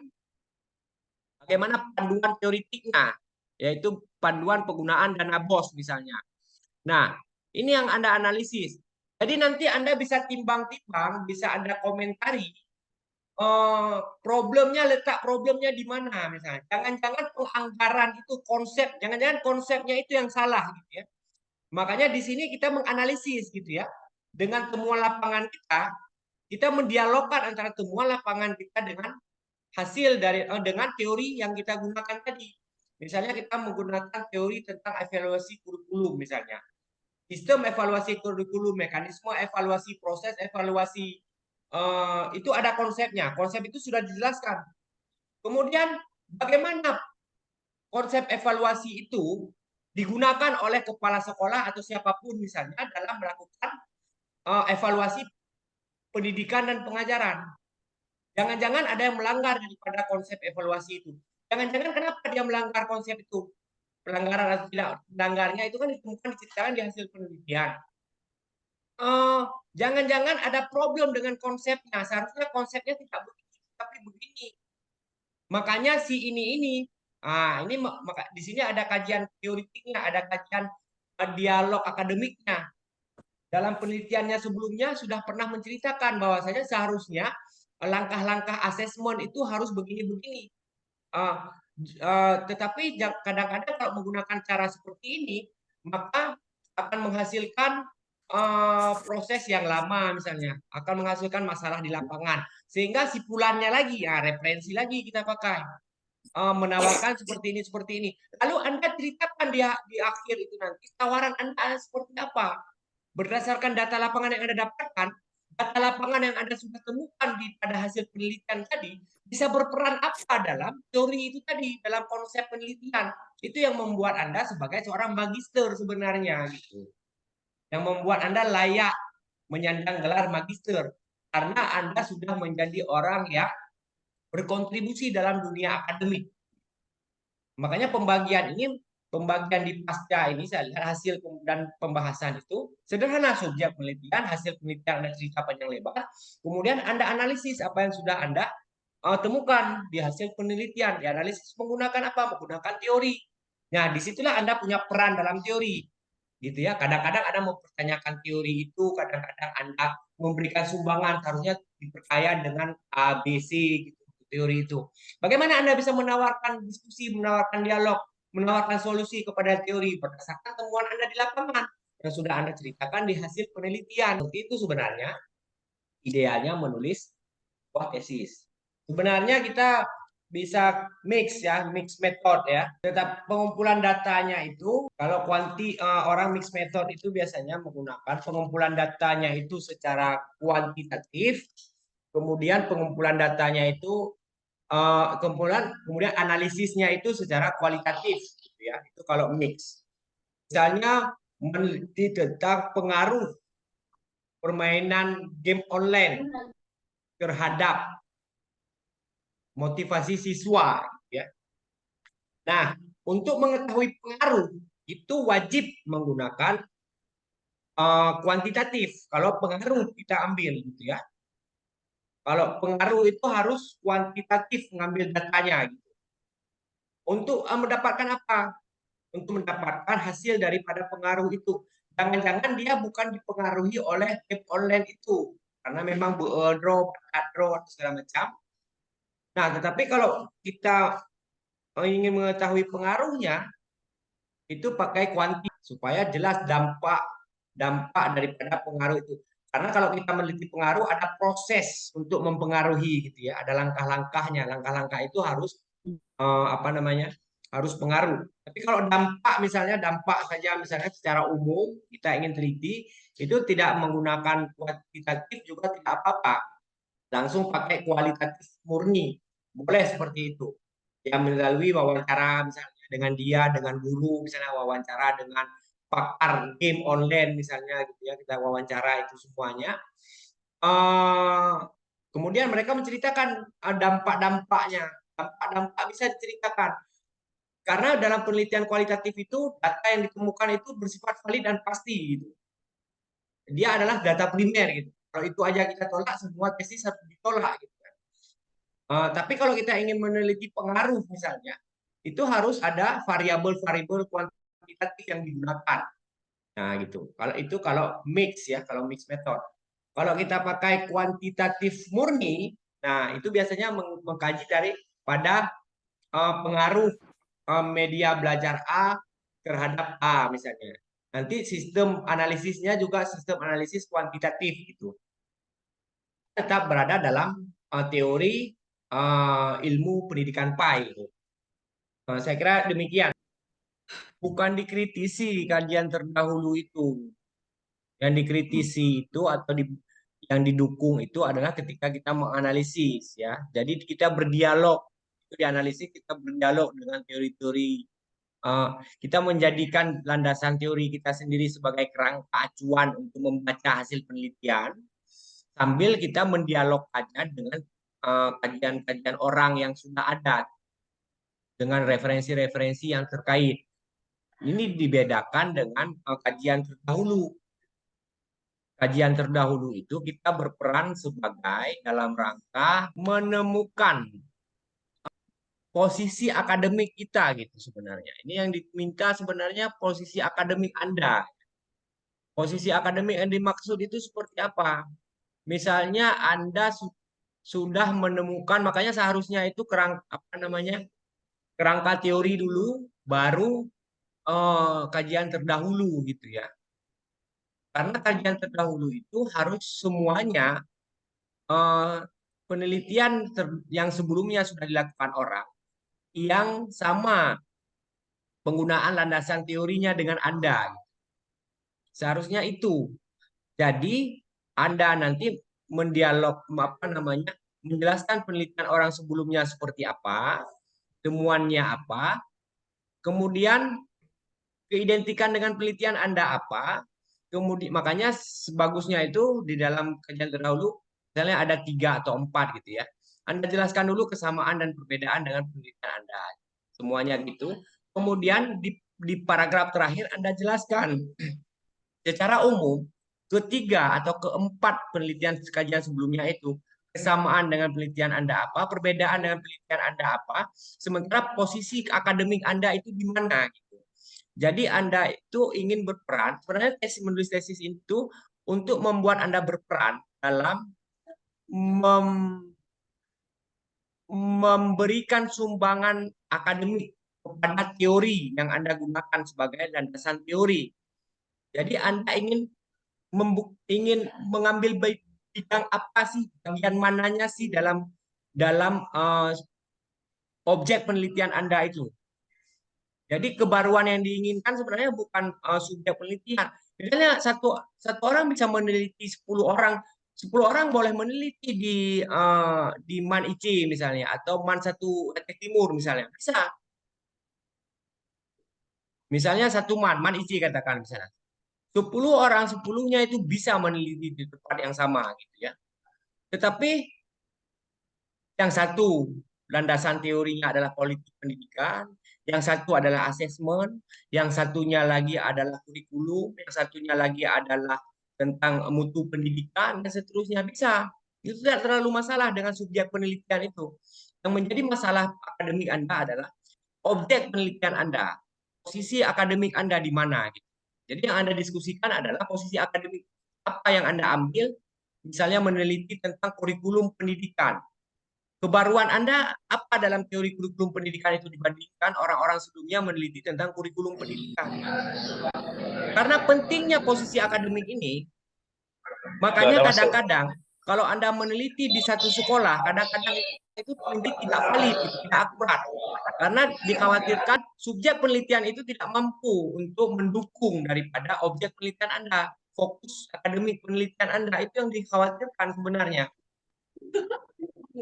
bagaimana panduan teoritiknya, yaitu panduan penggunaan dana BOS misalnya. Nah, ini yang Anda analisis. Jadi nanti Anda bisa timbang-timbang, bisa Anda komentari letak problemnya di mana misalnya. Jangan-jangan penganggaran itu konsep, jangan-jangan konsepnya itu yang salah gitu ya. Makanya di sini kita menganalisis gitu ya. Dengan temuan lapangan kita mendialogkan antara temuan lapangan kita dengan hasil dengan teori yang kita gunakan tadi. Misalnya kita menggunakan teori tentang evaluasi kurikulum misalnya. Sistem evaluasi kurikulum, mekanisme evaluasi, proses evaluasi, itu ada konsepnya. Konsep itu sudah dijelaskan. Kemudian bagaimana konsep evaluasi itu digunakan oleh kepala sekolah atau siapapun misalnya dalam melakukan evaluasi pendidikan dan pengajaran. Jangan-jangan ada yang melanggar daripada konsep evaluasi itu. Jangan-jangan kenapa dia melanggar konsep itu? Pelanggaran atau tidak melanggarnya itu kan ditemukan diceritakan di hasil penelitian. Jangan-jangan ada problem dengan konsepnya. Seharusnya konsepnya tidak begini, tapi begini. Makanya si ini maka di sini ada kajian teoritiknya, ada kajian dialog akademiknya. Dalam penelitiannya sebelumnya sudah pernah menceritakan bahwasanya seharusnya langkah-langkah asesmen itu harus begini-begini. Tetapi kadang-kadang kalau menggunakan cara seperti ini, maka akan menghasilkan proses yang lama misalnya, akan menghasilkan masalah di lapangan. Sehingga sipulannya lagi, referensi lagi kita pakai. Menawarkan seperti ini. Lalu Anda ceritakan di akhir itu nanti, tawaran Anda seperti apa? Berdasarkan data lapangan yang Anda dapatkan, data lapangan yang Anda sudah temukan pada hasil penelitian tadi, bisa berperan apa dalam teori itu tadi, dalam konsep penelitian. Itu yang membuat Anda sebagai seorang magister sebenarnya. Gitu. Yang membuat Anda layak menyandang gelar magister. Karena Anda sudah menjadi orang yang berkontribusi dalam dunia akademik. Makanya pembagian di pasca ini saya lihat hasil dan pembahasan itu sederhana, subjek penelitian, hasil penelitian dan cerita panjang lebar, kemudian Anda analisis apa yang sudah Anda temukan di hasil penelitian, dianalisis menggunakan apa? Menggunakan teori. Nah, disitulah Anda punya peran dalam teori, gitu ya. Kadang-kadang Anda mempertanyakan teori itu, kadang-kadang Anda memberikan sumbangan, harusnya dipercaya dengan ABC gitu, teori itu. Bagaimana Anda bisa menawarkan diskusi, menawarkan dialog, menawarkan solusi kepada teori berdasarkan temuan Anda di lapangan yang sudah Anda ceritakan di hasil penelitian. Seperti itu sebenarnya idealnya menulis sebuah tesis. Sebenarnya kita bisa mix method ya. Tetap pengumpulan datanya itu kalau orang mix method itu biasanya menggunakan pengumpulan datanya itu secara kuantitatif, kemudian pengumpulan datanya itu kemudian analisisnya itu secara kualitatif gitu ya. Itu kalau mix. Misalnya meneliti tentang pengaruh permainan game online terhadap motivasi siswa ya. Nah, untuk mengetahui pengaruh itu wajib menggunakan kuantitatif. Kalau pengaruh kita ambil gitu ya. Kalau pengaruh itu harus kuantitatif mengambil datanya gitu. Untuk mendapatkan apa? Untuk mendapatkan hasil daripada pengaruh itu. Jangan-jangan dia bukan dipengaruhi oleh game online itu karena memang draw, atau segala macam. Nah, tetapi kalau kita ingin mengetahui pengaruhnya, itu pakai kuanti supaya jelas dampak daripada pengaruh itu. Karena kalau kita meneliti pengaruh, ada proses untuk mempengaruhi gitu ya, ada langkah-langkahnya. Langkah-langkah itu harus harus pengaruh. Tapi kalau dampak saja misalnya secara umum kita ingin teliti, itu tidak menggunakan kuantitatif juga tidak apa-apa. Langsung pakai kualitatif murni. Boleh seperti itu. Yang melalui wawancara misalnya dengan dia, dengan guru, misalnya wawancara dengan pakar game online misalnya gitu ya, kita wawancara itu semuanya. Kemudian mereka menceritakan dampak-dampaknya. Dampak-dampak bisa diceritakan. Karena dalam penelitian kualitatif itu data yang ditemukan itu bersifat valid dan pasti gitu. Dia adalah data primer gitu. Kalau itu aja kita tolak, semua tesis harus ditolak gitu. Tapi kalau kita ingin meneliti pengaruh misalnya, itu harus ada variabel-variabel kuantitatif yang digunakan. Nah, gitu. Kalau mix ya, kalau mix method. Kalau kita pakai kuantitatif murni, nah itu biasanya mengkaji pada pengaruh media belajar A terhadap A misalnya. Nanti sistem analisisnya juga sistem analisis kuantitatif gitu. Tetap berada dalam teori ilmu pendidikan PAI. Saya kira demikian. Bukan dikritisi kajian terdahulu itu. Yang dikritisi itu atau yang didukung itu adalah ketika kita menganalisis ya. Jadi kita berdialog. Itu dianalisis kita berdialog dengan teori-teori kita menjadikan landasan teori kita sendiri sebagai kerangka acuan untuk membaca hasil penelitian, sambil kita mendialogkannya dengan kajian-kajian orang yang sudah ada dengan referensi-referensi yang terkait. Ini dibedakan dengan kajian terdahulu. Kajian terdahulu itu kita berperan sebagai dalam rangka menemukan posisi akademik kita gitu sebenarnya. Ini yang diminta sebenarnya posisi akademik Anda. Posisi akademik yang dimaksud itu seperti apa? Misalnya Anda sudah menemukan, makanya seharusnya itu kerangka teori dulu, baru kajian terdahulu gitu ya. Karena kajian terdahulu itu harus semuanya penelitian yang sebelumnya sudah dilakukan orang yang sama penggunaan landasan teorinya dengan Anda. Seharusnya itu. Jadi Anda nanti menjelaskan penelitian orang sebelumnya seperti apa, temuannya apa, kemudian keidentikan dengan penelitian Anda apa, kemudian makanya sebagusnya itu di dalam kajian terdahulu misalnya ada 3 atau 4 gitu ya. Anda jelaskan dulu kesamaan dan perbedaan dengan penelitian Anda. Semuanya gitu. Kemudian di paragraf terakhir Anda jelaskan secara umum ketiga atau keempat penelitian kajian sebelumnya itu kesamaan dengan penelitian Anda apa, perbedaan dengan penelitian Anda apa, sementara posisi akademik Anda itu di mana gitu. Jadi Anda itu ingin berperan, sebenarnya menulis tesis itu untuk membuat Anda berperan dalam memberikan sumbangan akademik kepada teori yang Anda gunakan sebagai landasan teori. Jadi Anda ingin mengambil bidang apa sih, bagian mananya sih dalam objek penelitian Anda itu. Jadi kebaruan yang diinginkan sebenarnya bukan subjek penelitian. Misalnya satu orang bisa meneliti 10 orang, 10 orang boleh meneliti di Man IC misalnya atau Man 1 Aceh Timur misalnya. Bisa. Misalnya satu Man IC katakan misalnya. 10 orang, 10-nya itu bisa meneliti di tempat yang sama gitu ya. Tetapi yang satu landasan teorinya adalah politik pendidikan, yang satu adalah asesmen, yang satunya lagi adalah kurikulum, yang satunya lagi adalah tentang mutu pendidikan dan seterusnya bisa. Itu tidak terlalu masalah dengan subjek penelitian itu. Yang menjadi masalah akademik Anda adalah objek penelitian Anda, posisi akademik Anda di mana gitu. Jadi yang Anda diskusikan adalah posisi akademik apa yang Anda ambil, misalnya meneliti tentang kurikulum pendidikan. Kebaruan Anda apa dalam teori kurikulum pendidikan itu dibandingkan orang-orang sebelumnya meneliti tentang kurikulum pendidikan? Karena pentingnya posisi akademik ini, makanya kadang-kadang kalau Anda meneliti di satu sekolah, kadang-kadang itu peneliti tidak valid, tidak akurat. Karena dikhawatirkan subjek penelitian itu tidak mampu untuk mendukung daripada objek penelitian Anda. Fokus akademik penelitian Anda itu yang dikhawatirkan sebenarnya.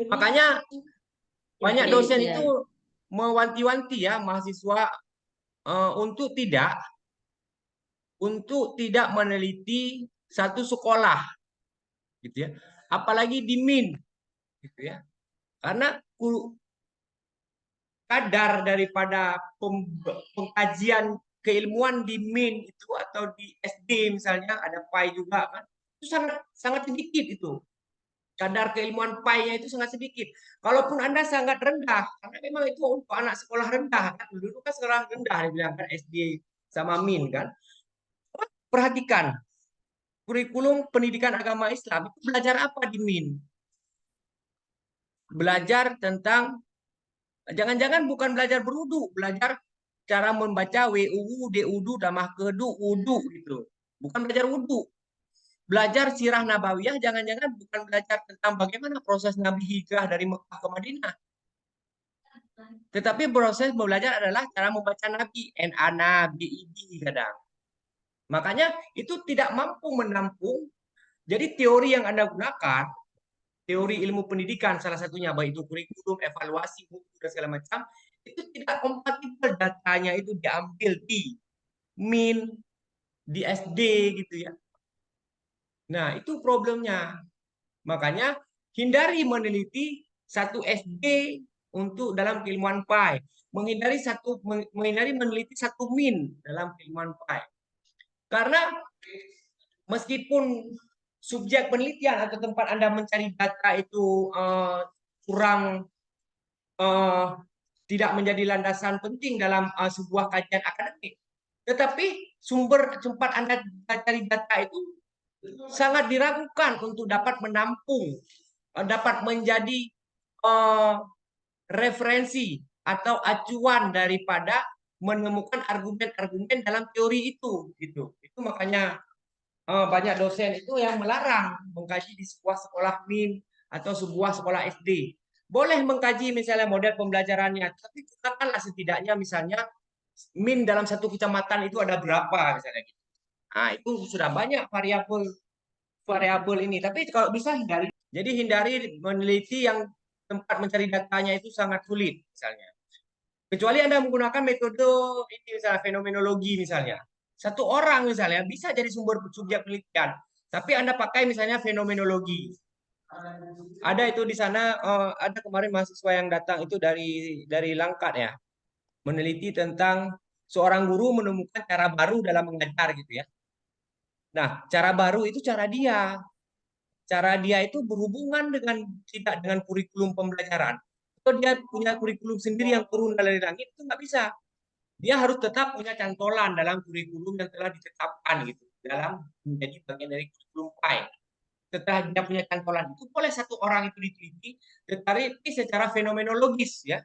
Makanya banyak dosen itu mewanti-wanti ya mahasiswa untuk tidak meneliti satu sekolah gitu ya. Apalagi di MIN gitu ya. Karena kadar daripada pengkajian keilmuan di MIN itu atau di SD misalnya ada PAI juga kan. Itu sangat sedikit itu. Kadar keilmuan PAI-nya itu sangat sedikit. Kalaupun Anda sangat rendah, karena memang itu untuk anak sekolah rendah kan. Dulu kan sekolah rendah dibilang kan SD sama MIN kan. Perhatikan kurikulum pendidikan agama Islam itu belajar apa di MIN? Belajar tentang jangan-jangan bukan belajar berudu, belajar cara membaca WUU, DUDU, damah kedu, wudu gitu. Bukan belajar wudu. Belajar sirah nabawiyah jangan-jangan bukan belajar tentang bagaimana proses Nabi hijrah dari Mekah ke Madinah. Tetapi proses belajar adalah cara membaca Nabi, NA, BID kadang. Makanya itu tidak mampu menampung. Jadi teori yang Anda gunakan, teori ilmu pendidikan salah satunya, baik itu kurikulum, evaluasi, buku, dan segala macam, itu tidak kompatibel datanya itu diambil di min, di SD gitu ya. Nah, itu problemnya. Makanya hindari meneliti satu SD untuk dalam keilmuan PAI. Menghindari meneliti satu min dalam keilmuan PAI. Karena meskipun subjek penelitian atau tempat Anda mencari data itu kurang tidak menjadi landasan penting dalam sebuah kajian akademik, tetapi sumber tempat Anda cari data itu sangat diragukan untuk dapat menampung, dapat menjadi referensi atau acuan daripada menemukan argumen-argumen dalam teori itu, gitu. Itu makanya banyak dosen itu yang melarang mengkaji di sebuah sekolah min atau sebuah sekolah SD. Boleh mengkaji misalnya model pembelajarannya, tapi gunakanlah setidaknya misalnya min dalam satu kecamatan itu ada berapa misalnya gitu. Nah, itu sudah banyak variabel ini, tapi kalau bisa hindari. Jadi hindari meneliti yang tempat mencari datanya itu sangat sulit misalnya. Kecuali Anda menggunakan metode ini misalnya fenomenologi misalnya. Satu orang misalnya bisa jadi sumber subjek penelitian, tapi Anda pakai misalnya fenomenologi. Ada itu di sana ada kemarin mahasiswa yang datang itu dari Langkat ya, meneliti tentang seorang guru menemukan cara baru dalam mengajar gitu ya. Nah, cara baru itu cara dia. Cara dia itu berhubungan tidak dengan kurikulum pembelajaran. Kalau dia punya kurikulum sendiri yang turun dari langit itu nggak bisa. Dia harus tetap punya cantolan dalam kurikulum yang telah ditetapkan gitu, dalam menjadi bagian dari kurikulum PAI. Setelah dia punya cantolan itu boleh satu orang itu diteliti, tetapi secara fenomenologis ya.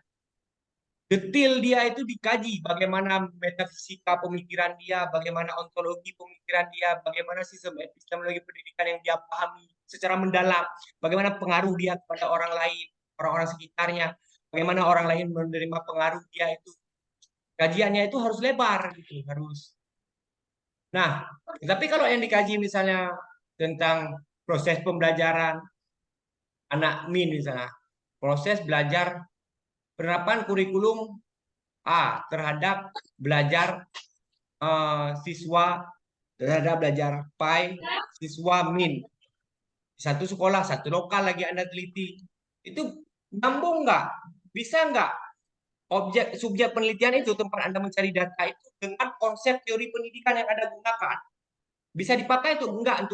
Detail dia itu dikaji, bagaimana metafisika pemikiran dia, bagaimana ontologi pemikiran dia, bagaimana sistem epistemologi pendidikan yang dia pahami secara mendalam, bagaimana pengaruh dia kepada orang lain, orang-orang sekitarnya, bagaimana orang lain menerima pengaruh dia itu. Kajiannya itu harus lebar gitu, harus. Nah, tapi kalau yang dikaji misalnya tentang proses pembelajaran anak min misalnya, proses belajar penerapan kurikulum A terhadap belajar siswa terhadap belajar PAI siswa min. Satu sekolah, satu lokal lagi Anda teliti. Itu nyambung nggak? Bisa nggak subjek penelitian itu tempat Anda mencari data itu dengan konsep teori pendidikan yang Anda gunakan? Bisa dipakai untuk enggak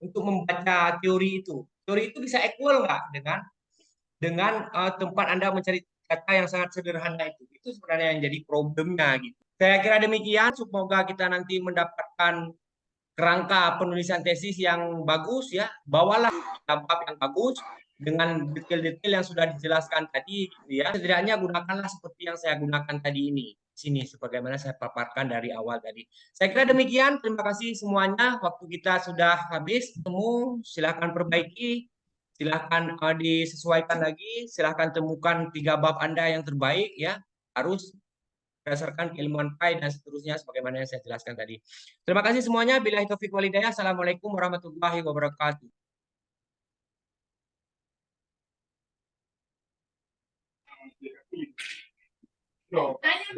untuk membaca teori itu. Teori itu bisa equal nggak dengan tempat Anda mencari data yang sangat sederhana itu. Itu sebenarnya yang jadi problemnya gitu. Saya kira demikian, semoga kita nanti mendapatkan kerangka penulisan tesis yang bagus ya. Bawalah bab yang bagus dengan detail-detail yang sudah dijelaskan tadi gitu ya. Setidaknya gunakanlah seperti yang saya gunakan tadi ini. Sini sebagaimana saya paparkan dari awal tadi. Saya kira demikian. Terima kasih semuanya. Waktu kita sudah habis. Silakan perbaiki. Silahkan disesuaikan lagi. Silahkan temukan 3 bab Anda yang terbaik ya. Harus berdasarkan keilmuan PAI dan seterusnya sebagaimana yang saya jelaskan tadi. Terima kasih semuanya. Billahi taufiq wal hidayah. Assalamualaikum warahmatullahi wabarakatuh. Tanya